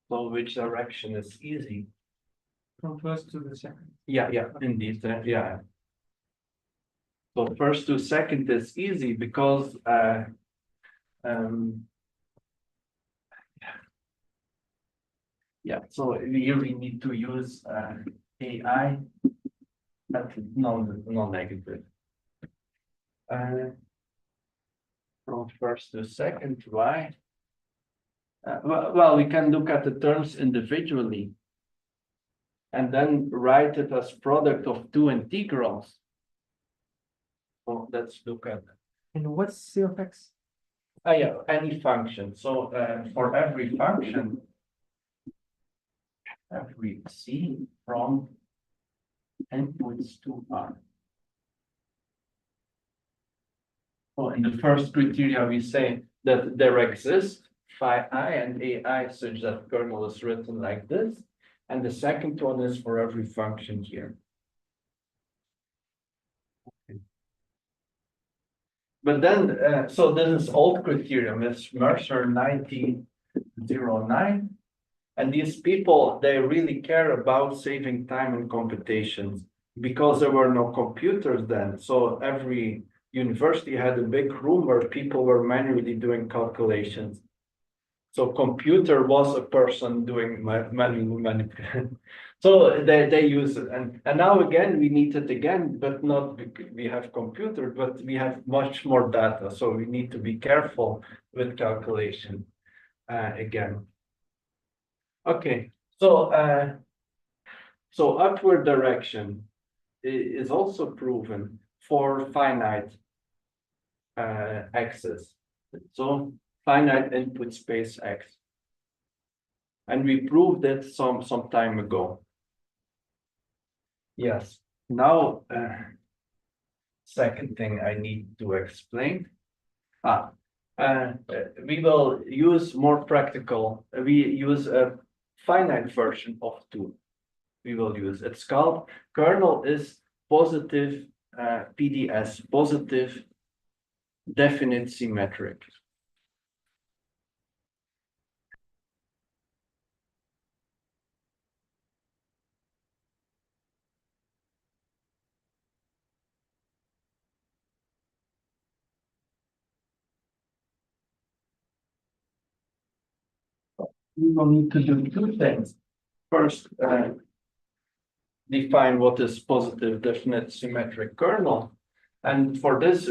which direction is easy? From first to the second. Yeah, indeed, yeah. So first to second is easy because yeah, so here we need to use AI, but non-negative. From first to second, why? Well, we can look at the terms individually and then write it as product of two integrals. So let's look at that. And what's C of X? Yeah, any function. So for every function, every C from inputs to R. So in the first criteria, we say that there exists phi I and AI such that kernel is written like this. And the second one is for every function here. Okay. But then, so this is old criterion, it's Mercer 1909. And these people, they really care about saving time in computations because there were no computers then. So every university had a big room where people were manually doing calculations. So computer was a person doing manual manipulation. So they use it. And now again, we need it again, but not we have computer, but we have much more data. So we need to be careful with calculation again. Okay, so upward direction is also proven for finite x's. So finite input space X. And we proved it some time ago. Yes. Now, second thing I need to explain. We will use more practical. We use a finite version of 2. We will use it's called kernel is positive PDS, positive definite symmetric. We will need to do 2 things. First, define what is positive definite symmetric kernel. And for this,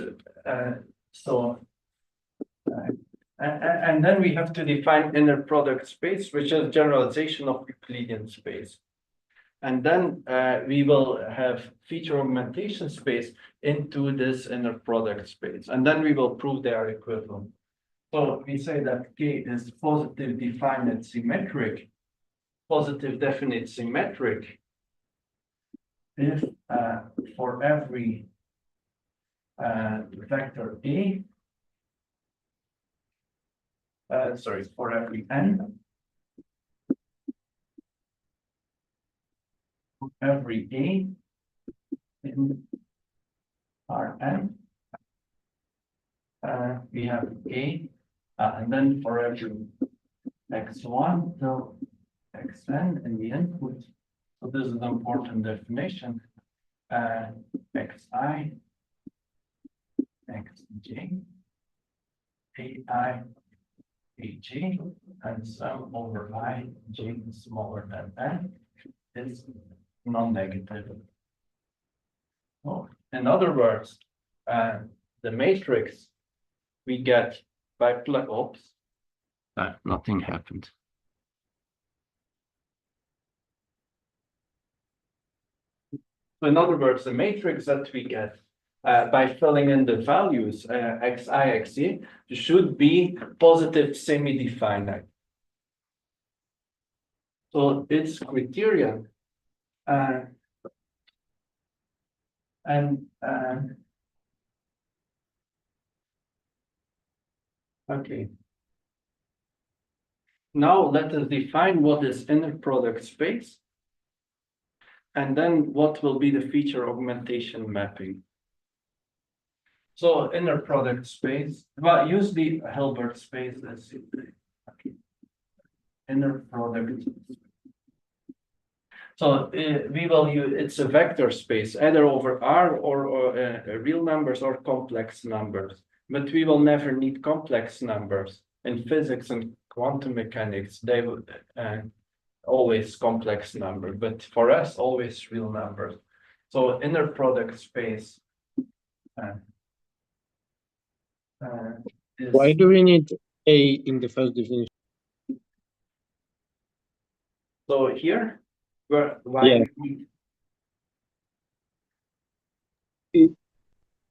and then we have to define inner product space, which is generalization of Euclidean space. And then we will have feature augmentation space into this inner product space. And then we will prove they are equivalent. So we say that K is positive definite symmetric, positive definite symmetric, if for every vector A, for every n, for every A in Rn, we have A, and then for every x1 till xn in the input. So this is an important definition. Xi, xj, ai, aj, and sum over I, j is smaller than n, is non-negative. Oh, in other words, the matrix we get by oops, nothing happened. So in other words, the matrix that we get by filling in the values xi, xj should be positive semi-definite. So its criterion okay. Now let us define what is inner product space. And then what will be the feature augmentation mapping? So inner product space, well, use the Hilbert space. Let's see. Okay. Inner product. So we will use, it's a vector space, either over R or real numbers or complex numbers. But we will never need complex numbers. In physics and quantum mechanics, they would always complex number, but for us, always real numbers. So inner product space is, Why do we need A in the first definition? so here, why Yeah. we It,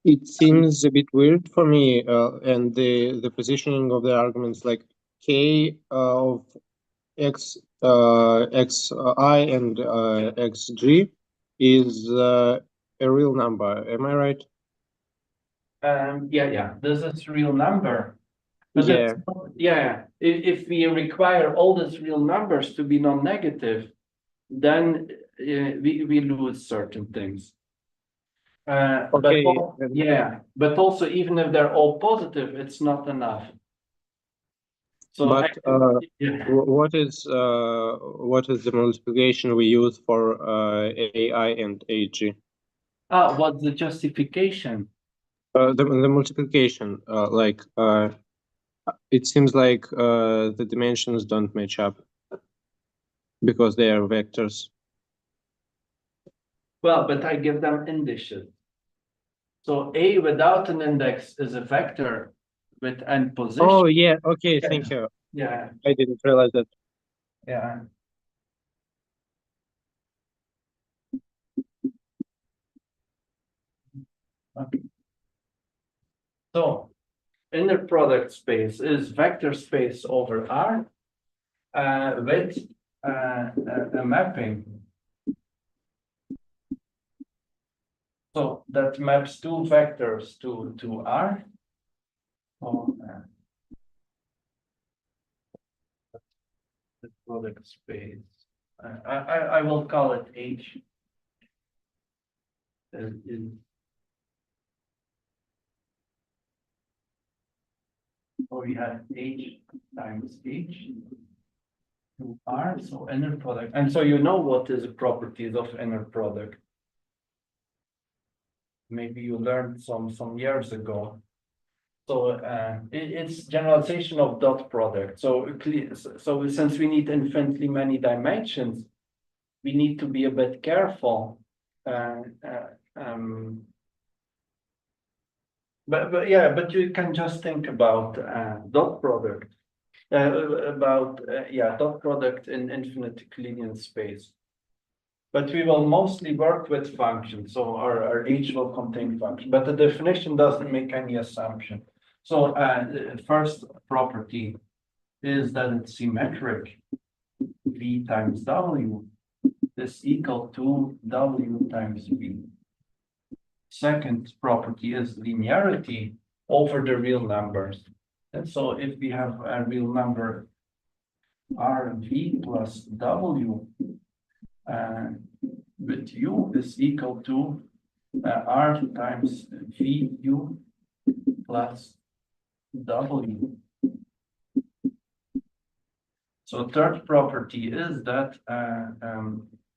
it seems a bit weird for me, and the positioning of the arguments like K of X Xi and Xg is a real number. Am I right? yeah, this is real number. But Yeah. it's not, yeah, if we require all these real numbers to be non-negative, then we lose certain things. Okay. But also even if they're all positive, it's not enough. So But yeah. what is the multiplication we use for AI and AG? What's the justification? The multiplication, it seems like the dimensions don't match up because they are vectors. Well, but I give them indices. So A without an index is a vector with n position. Oh yeah, okay, Yeah. thank you. Yeah, I didn't realize that. yeah. Okay. So inner product space is vector space over R with a mapping. So that maps two vectors to R. So, the product space. I will call it H. So we have H times H to R, so inner product. And so you know what is the properties of inner product. Maybe you learned some years ago. So it's generalization of dot product. So since we need infinitely many dimensions, we need to be a bit careful. But you can just think about dot product, dot product in infinite Euclidean space. But we will mostly work with functions, so our H will contain function, but the definition doesn't make any assumption. So the first property is that it's symmetric. V times W is equal to W times V. Second property is linearity over the real numbers. And so if we have a real number RV plus W, with U is equal to R times VU plus W. So third property is that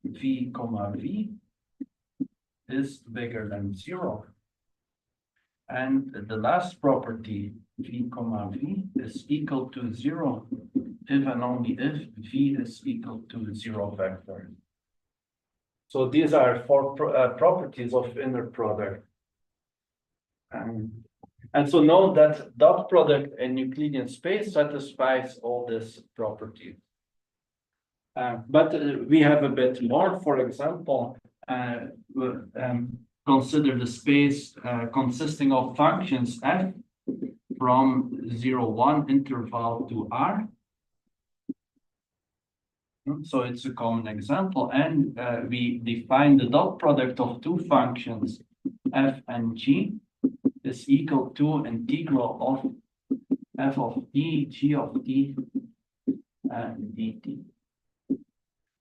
V comma V is bigger than 0. And the last property, V comma V, is equal to 0 if and only if V is equal to 0 vector. So these are four properties of inner product. And so know that dot product in Euclidean space satisfies all these properties. But we have a bit more. For example, consider the space consisting of functions f from 0, 1 interval to R. So it's a common example, and we define the dot product of two functions, f and g, is equal to integral of f of t, g of t, and dt.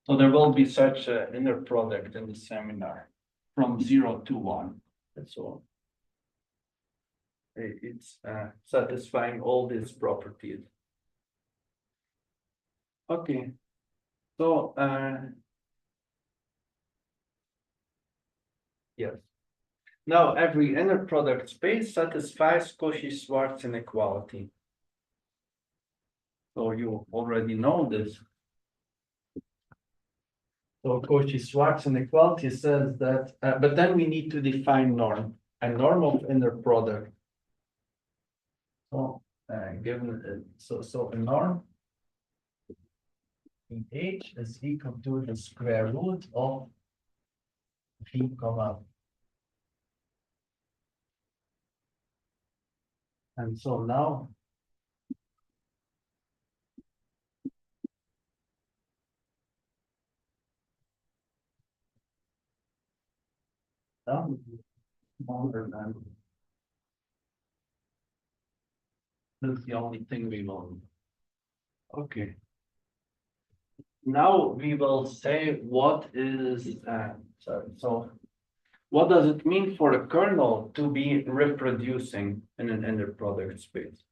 So there will be such an inner product in the seminar from 0 to 1. That's all. It's satisfying all these properties. Okay. So yes. Now every inner product space satisfies Cauchy-Schwarz inequality. So you already know this. So Cauchy-Schwarz inequality says that, but then we need to define norm, a norm of inner product. So given so a norm in H is equal to the square root of V comma. And so now smaller than that's the only thing we want. Okay. Now we will say what is so what does it mean for a kernel to be reproducing in an inner product space?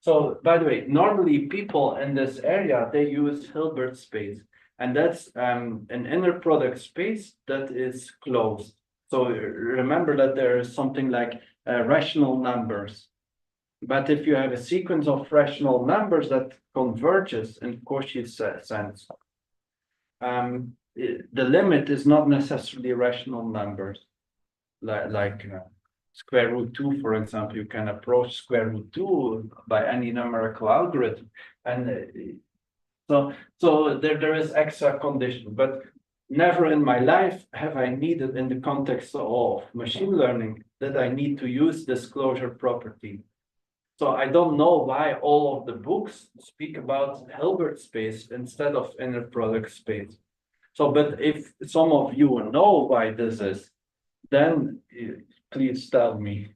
So by the way, normally people in this area they use Hilbert space, and that's an inner product space that is closed. So remember that there is something like rational numbers. But if you have a sequence of rational numbers that converges in Cauchy's sense, the limit is not necessarily rational numbers. Like square root 2, for example, you can approach square root 2 by any numerical algorithm. And so there is extra condition, but never in my life have I needed in the context of machine learning that I need to use this closure property. So I don't know why all of the books speak about Hilbert space instead of inner product space. So, but if some of you know why this is, then please tell me.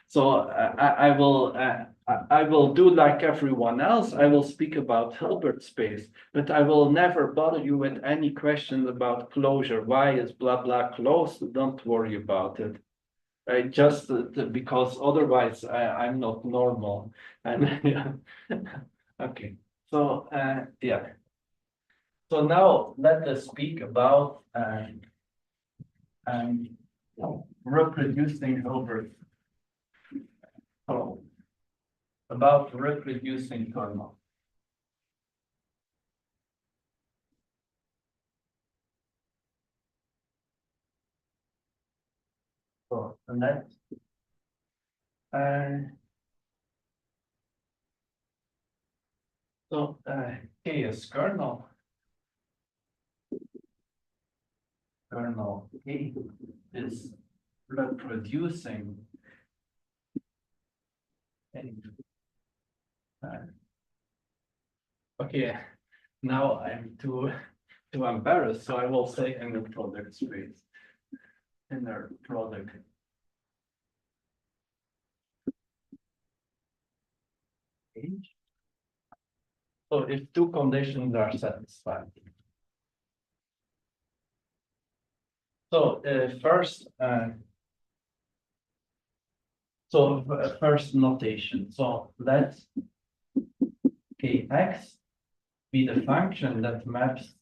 So I will do like everyone else. I will speak about Hilbert space, but I will never bother you with any questions about closure. Why is blah blah closed? Don't worry about it. Just because otherwise I'm not normal. And yeah. Okay. So yeah. So now let us speak about reproducing Hilbert. So about reproducing kernel. So the next. So K is kernel. Kernel K is reproducing. Okay, now I'm too embarrassed, so I will say inner product space. Inner product. H. So if two conditions are satisfied. So first notation. So let Kx be the function that maps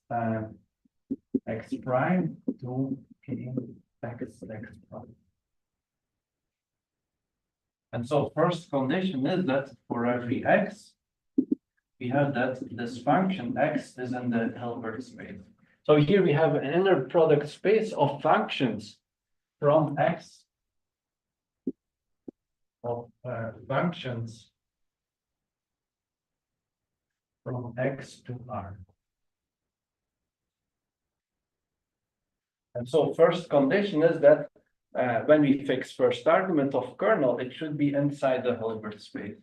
x prime to Kx prime. And so first condition is that for every x, we have that this function x is in the Hilbert space. So here we have an inner product space of functions from x of functions from x to r. And so first condition is that when we fix first argument of kernel, it should be inside the Hilbert space.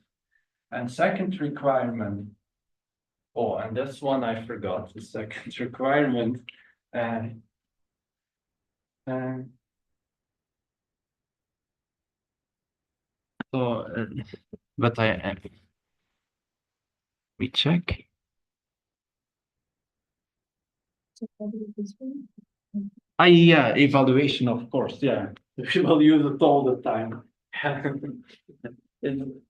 And second requirement, oh, and this one I forgot, the second requirement. But we check. Yeah, evaluation, of course, yeah. We will use it all the time. It-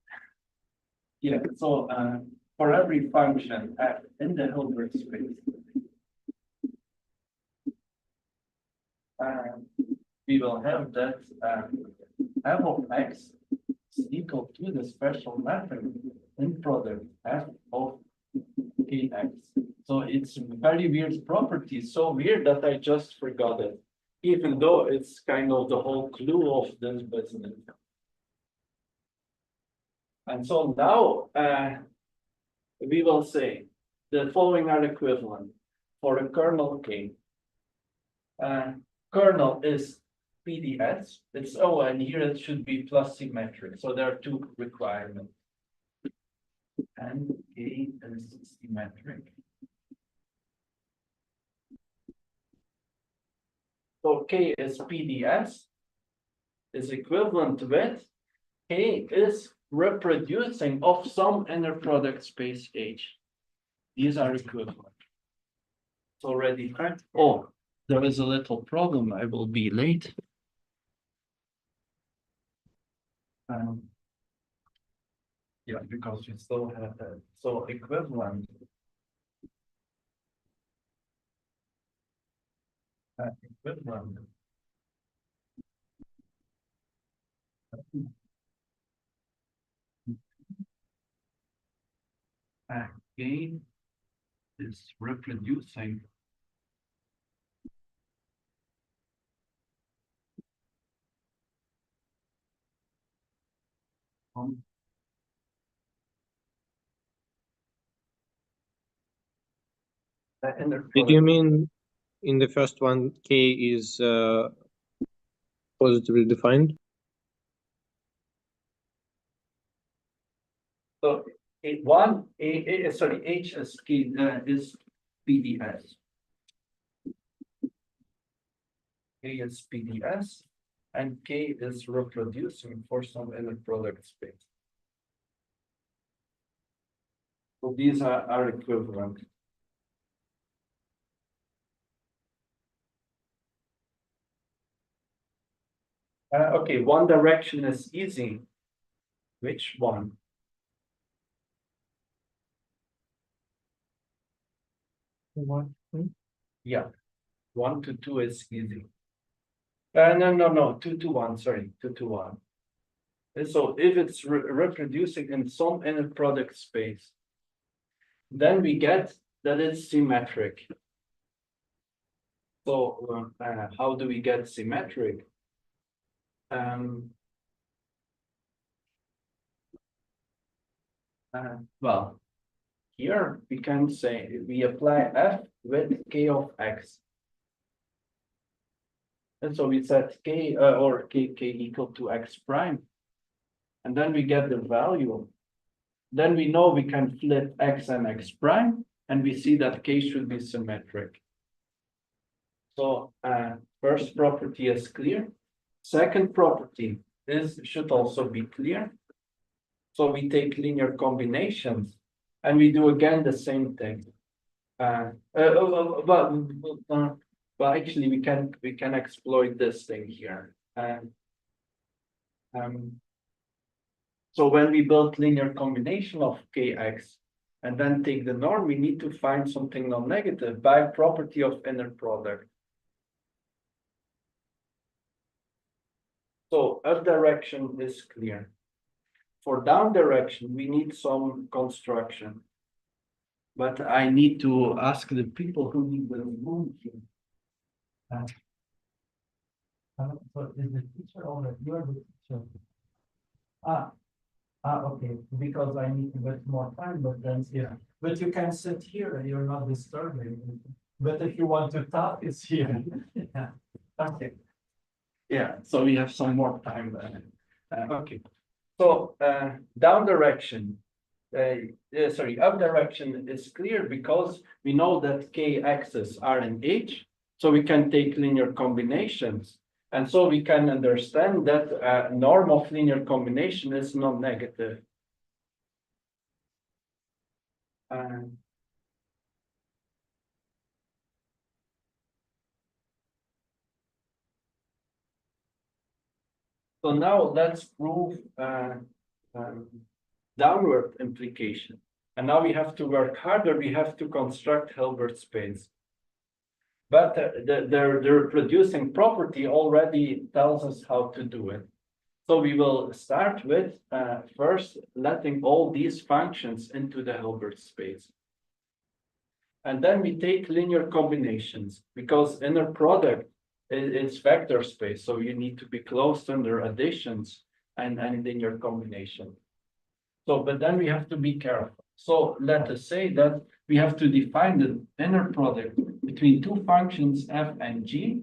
Yeah, so for every function in the Hilbert space, we will have that f of x is equal to the special method in product f of kx. So it's very weird property, so weird that I just forgot it, even though it's kind of the whole clue of this business. And so now we will say the following are equivalent for the kernel k. Kernel is PDS. It's and here it should be plus symmetric. So there are two requirements. And k is symmetric. So k is PDS is equivalent with k is reproducing of some inner product space H. These are equivalent. It's already correct. Oh, there is a little problem. I will be late. Yeah, because we still have that. So equivalent. Equivalent. Gain is reproducing on the inner Did you product. mean in the first one, K is positively defined? So H is key is PDS. K is PDS and K is reproducing for some inner product space. So these are equivalent. Okay, one direction is easy. Which one? Yeah, 1 to 2 is easy. No, 2 to 1, sorry, 2 to 1. And so if it's reproducing in some inner product space, then we get that it's symmetric. So how do we get symmetric? Well, here we can say we apply f with k of x. And so we set k or k equal to x prime. And then we get the value. Then we know we can flip x and x prime, and we see that k should be symmetric. So first property is clear. Second property should also be clear. So we take linear combinations and we do again the same thing. Well, actually, we can exploit this thing here. So when we build linear combination of kx and then take the norm, we need to find something non-negative by property of inner product. So up direction is clear. For down direction, we need some construction. But I need to ask the people who need the room here. So is the teacher or you are the teacher? Okay, because I need to get more time, but then, yeah. But you can sit here, you're not disturbing. But if you want to talk, it's here. Yeah, okay. Yeah, so we have some more time then. Okay, so down direction, sorry, up direction is clear because we know that k axes are in H, so we can take linear combinations. And so we can understand that norm of linear combination is non-negative. So now let's prove downward implication. And now we have to work harder. We have to construct Hilbert space. But the reproducing property already tells us how to do it. So we will start with first letting all these functions into the Hilbert space. And then we take linear combinations because inner product is vector space. So you need to be closed under additions and linear combination. So, but then we have to be careful. So let us say that we have to define the inner product between two functions f and g,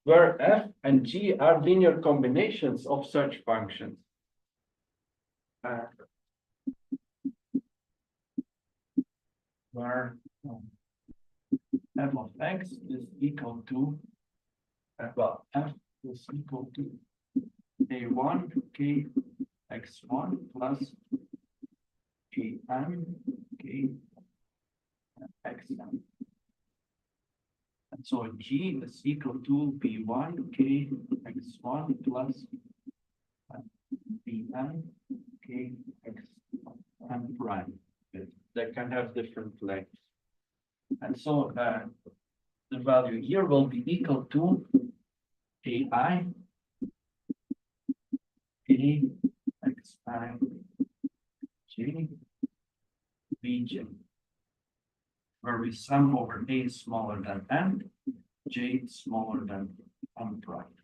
where f and g are linear combinations of such functions. Where f of x is equal to, well, f is equal to a1 k x1 plus km k xm. And so g is equal to b1 k x1 plus bm k xm prime. They can have different lengths. And so the value here will be equal to ai k xi j bj, where we sum over a smaller than m, j smaller than m prime.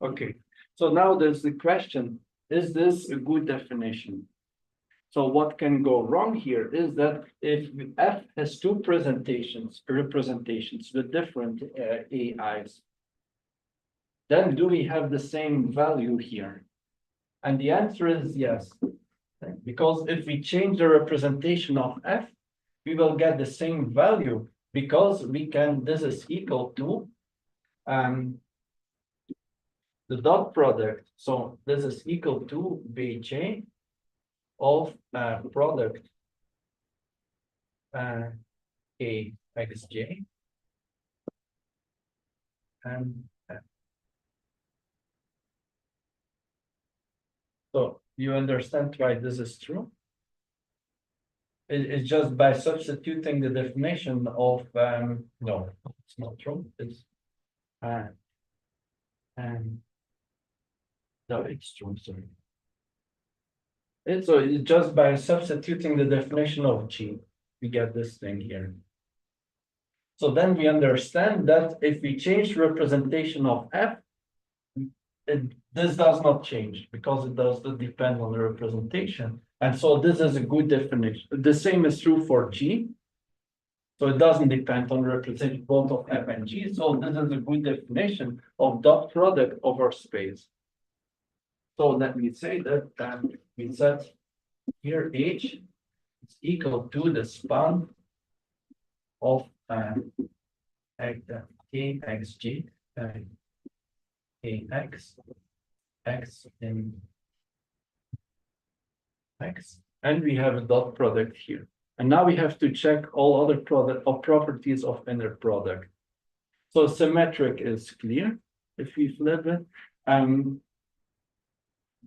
Okay, so now there's the question, is this a good definition? So what can go wrong here is that if f has two representations with different ai's, then do we have the same value here? And the answer is yes. Because if we change the representation of f, we will get the same value because we can, this is equal to the dot product. So this is equal to bj of product a xj and f. So you understand why this is true? It's just by substituting the definition of no, it's not true. It's no, it's true. Sorry. It's just by substituting the definition of G, we get this thing here. So then we understand that if we change representation of F, this does not change because it does not depend on the representation. And so this is a good definition. The same is true for G. So it doesn't depend on the representation both of F and G. So this is a good definition of dot product over space. So let me say that we set here H is equal to the span of kxg kx x in x, and we have a dot product here. And now we have to check all other properties of inner product. So symmetric is clear if we flip it.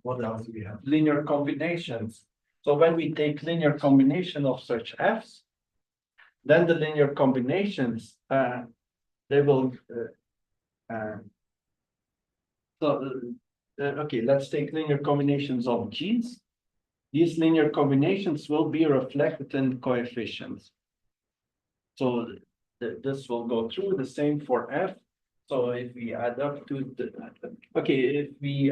What else do we have? Linear combinations. So when we take linear combination of such f's, then the linear combinations they will. Okay, let's take linear combinations of g's. These linear combinations will be reflected in coefficients. So this will go through the same for f. So if we add up to the, okay, if we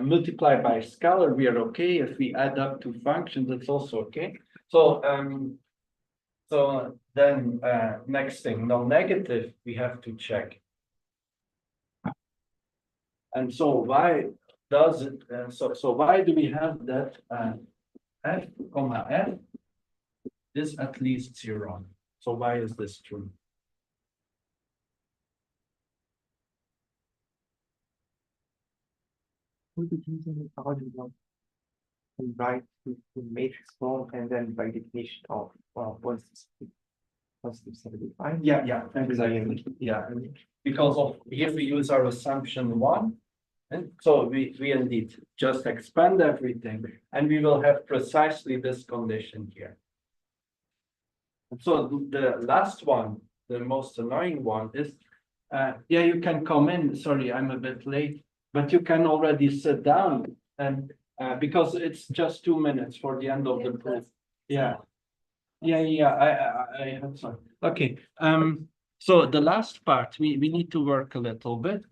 multiply by scalar, we are okay. If we add up to functions, it's also okay. So so then next thing, non-negative, we have to check. And so why does it? So why do we have that f comma f is at least 0? So why is this true? Right to matrix form and then by definition of positive 75. Yeah, exactly. Yeah, because of here we use our assumption 1, And so we indeed just expand everything, and we will have precisely this condition here. And so the last one, the most annoying one is, yeah, you can come in. Sorry, I'm a bit late, but you can already sit down, and because it's just 2 minutes for the end of the proof. Yeah. Yeah, I had some. Okay, so the last part, we need to work a little bit.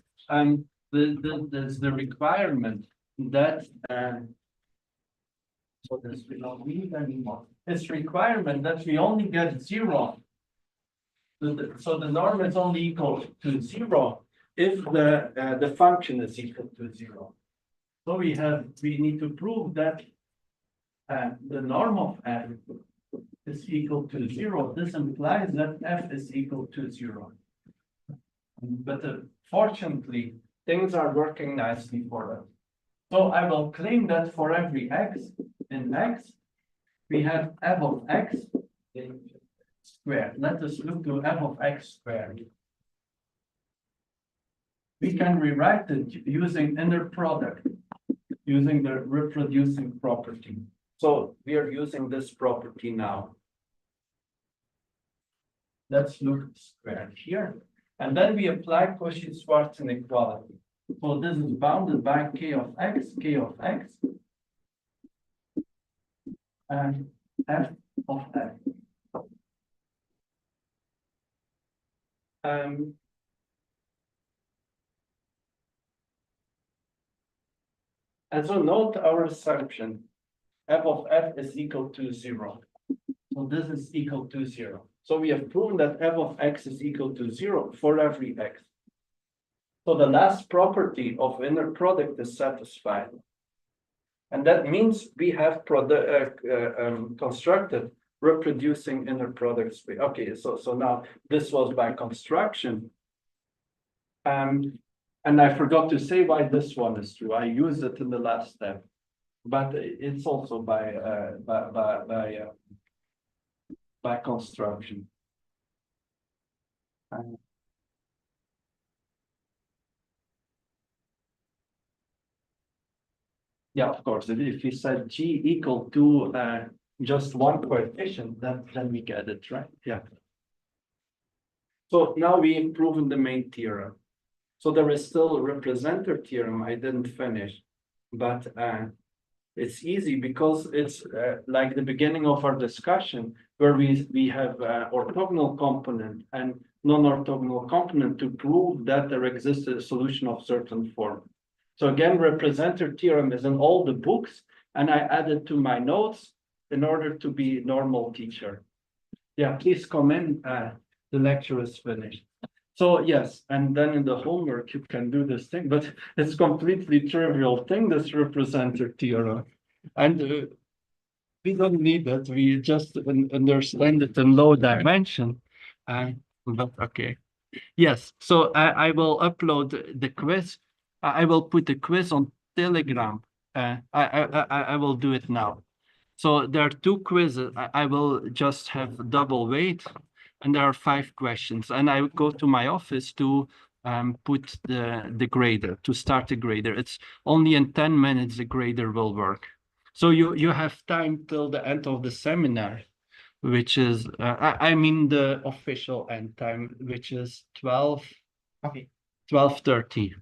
There's the requirement that, so this we don't need anymore. This requirement that we only get 0. So the norm is only equal to 0 if the function is equal to 0. So we need to prove that the norm of f is equal to 0. This implies that f is equal to 0. But fortunately, things are working nicely for us. So I will claim that for every x in x, we have f of x squared. Let us look to f of x squared. We can rewrite it using inner product, using the reproducing property. So we are using this property now. Let's look squared here. And then we apply Cauchy-Schwarz inequality. So this is bounded by k of x, and f of x. And so note our assumption, f of f is equal to 0. So this is equal to 0. So we have proven that f of x is equal to 0 for every x. So the last property of inner product is satisfied. And that means we have constructed reproducing inner product space. Okay, so now this was by construction. And I forgot to say why this one is true. I used it in the last step, but it's also by construction. Yeah, of course. If we said G equal to just one coefficient, then we get it, right? Yeah. So now we've proven the main theorem. So there is still a representer theorem I didn't finish, but it's easy because it's like the beginning of our discussion where we have orthogonal component and non-orthogonal component to prove that there exists a solution of certain form. So again, representer theorem is in all the books, and I added to my notes in order to be a normal teacher. Yeah, please come in. The lecture is finished. So yes, and then in the homework you can do this thing, but it's completely trivial thing, this representer theorem. And we don't need that, we just understand it in low dimension. But okay. Yes, so I will upload the quiz. I will put the quiz on Telegram. I will do it now. So there are 2 quizzes. I will just have double weight, and there are 5 questions. And I go to my office to put the grader, to start the grader. It's only in 10 minutes the grader will work. So you have time till the end of the seminar, which is I mean the official end time, which is 12:30.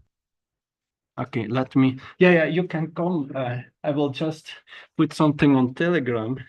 Okay, let me. Yeah, you can come. I will just put something on Telegram.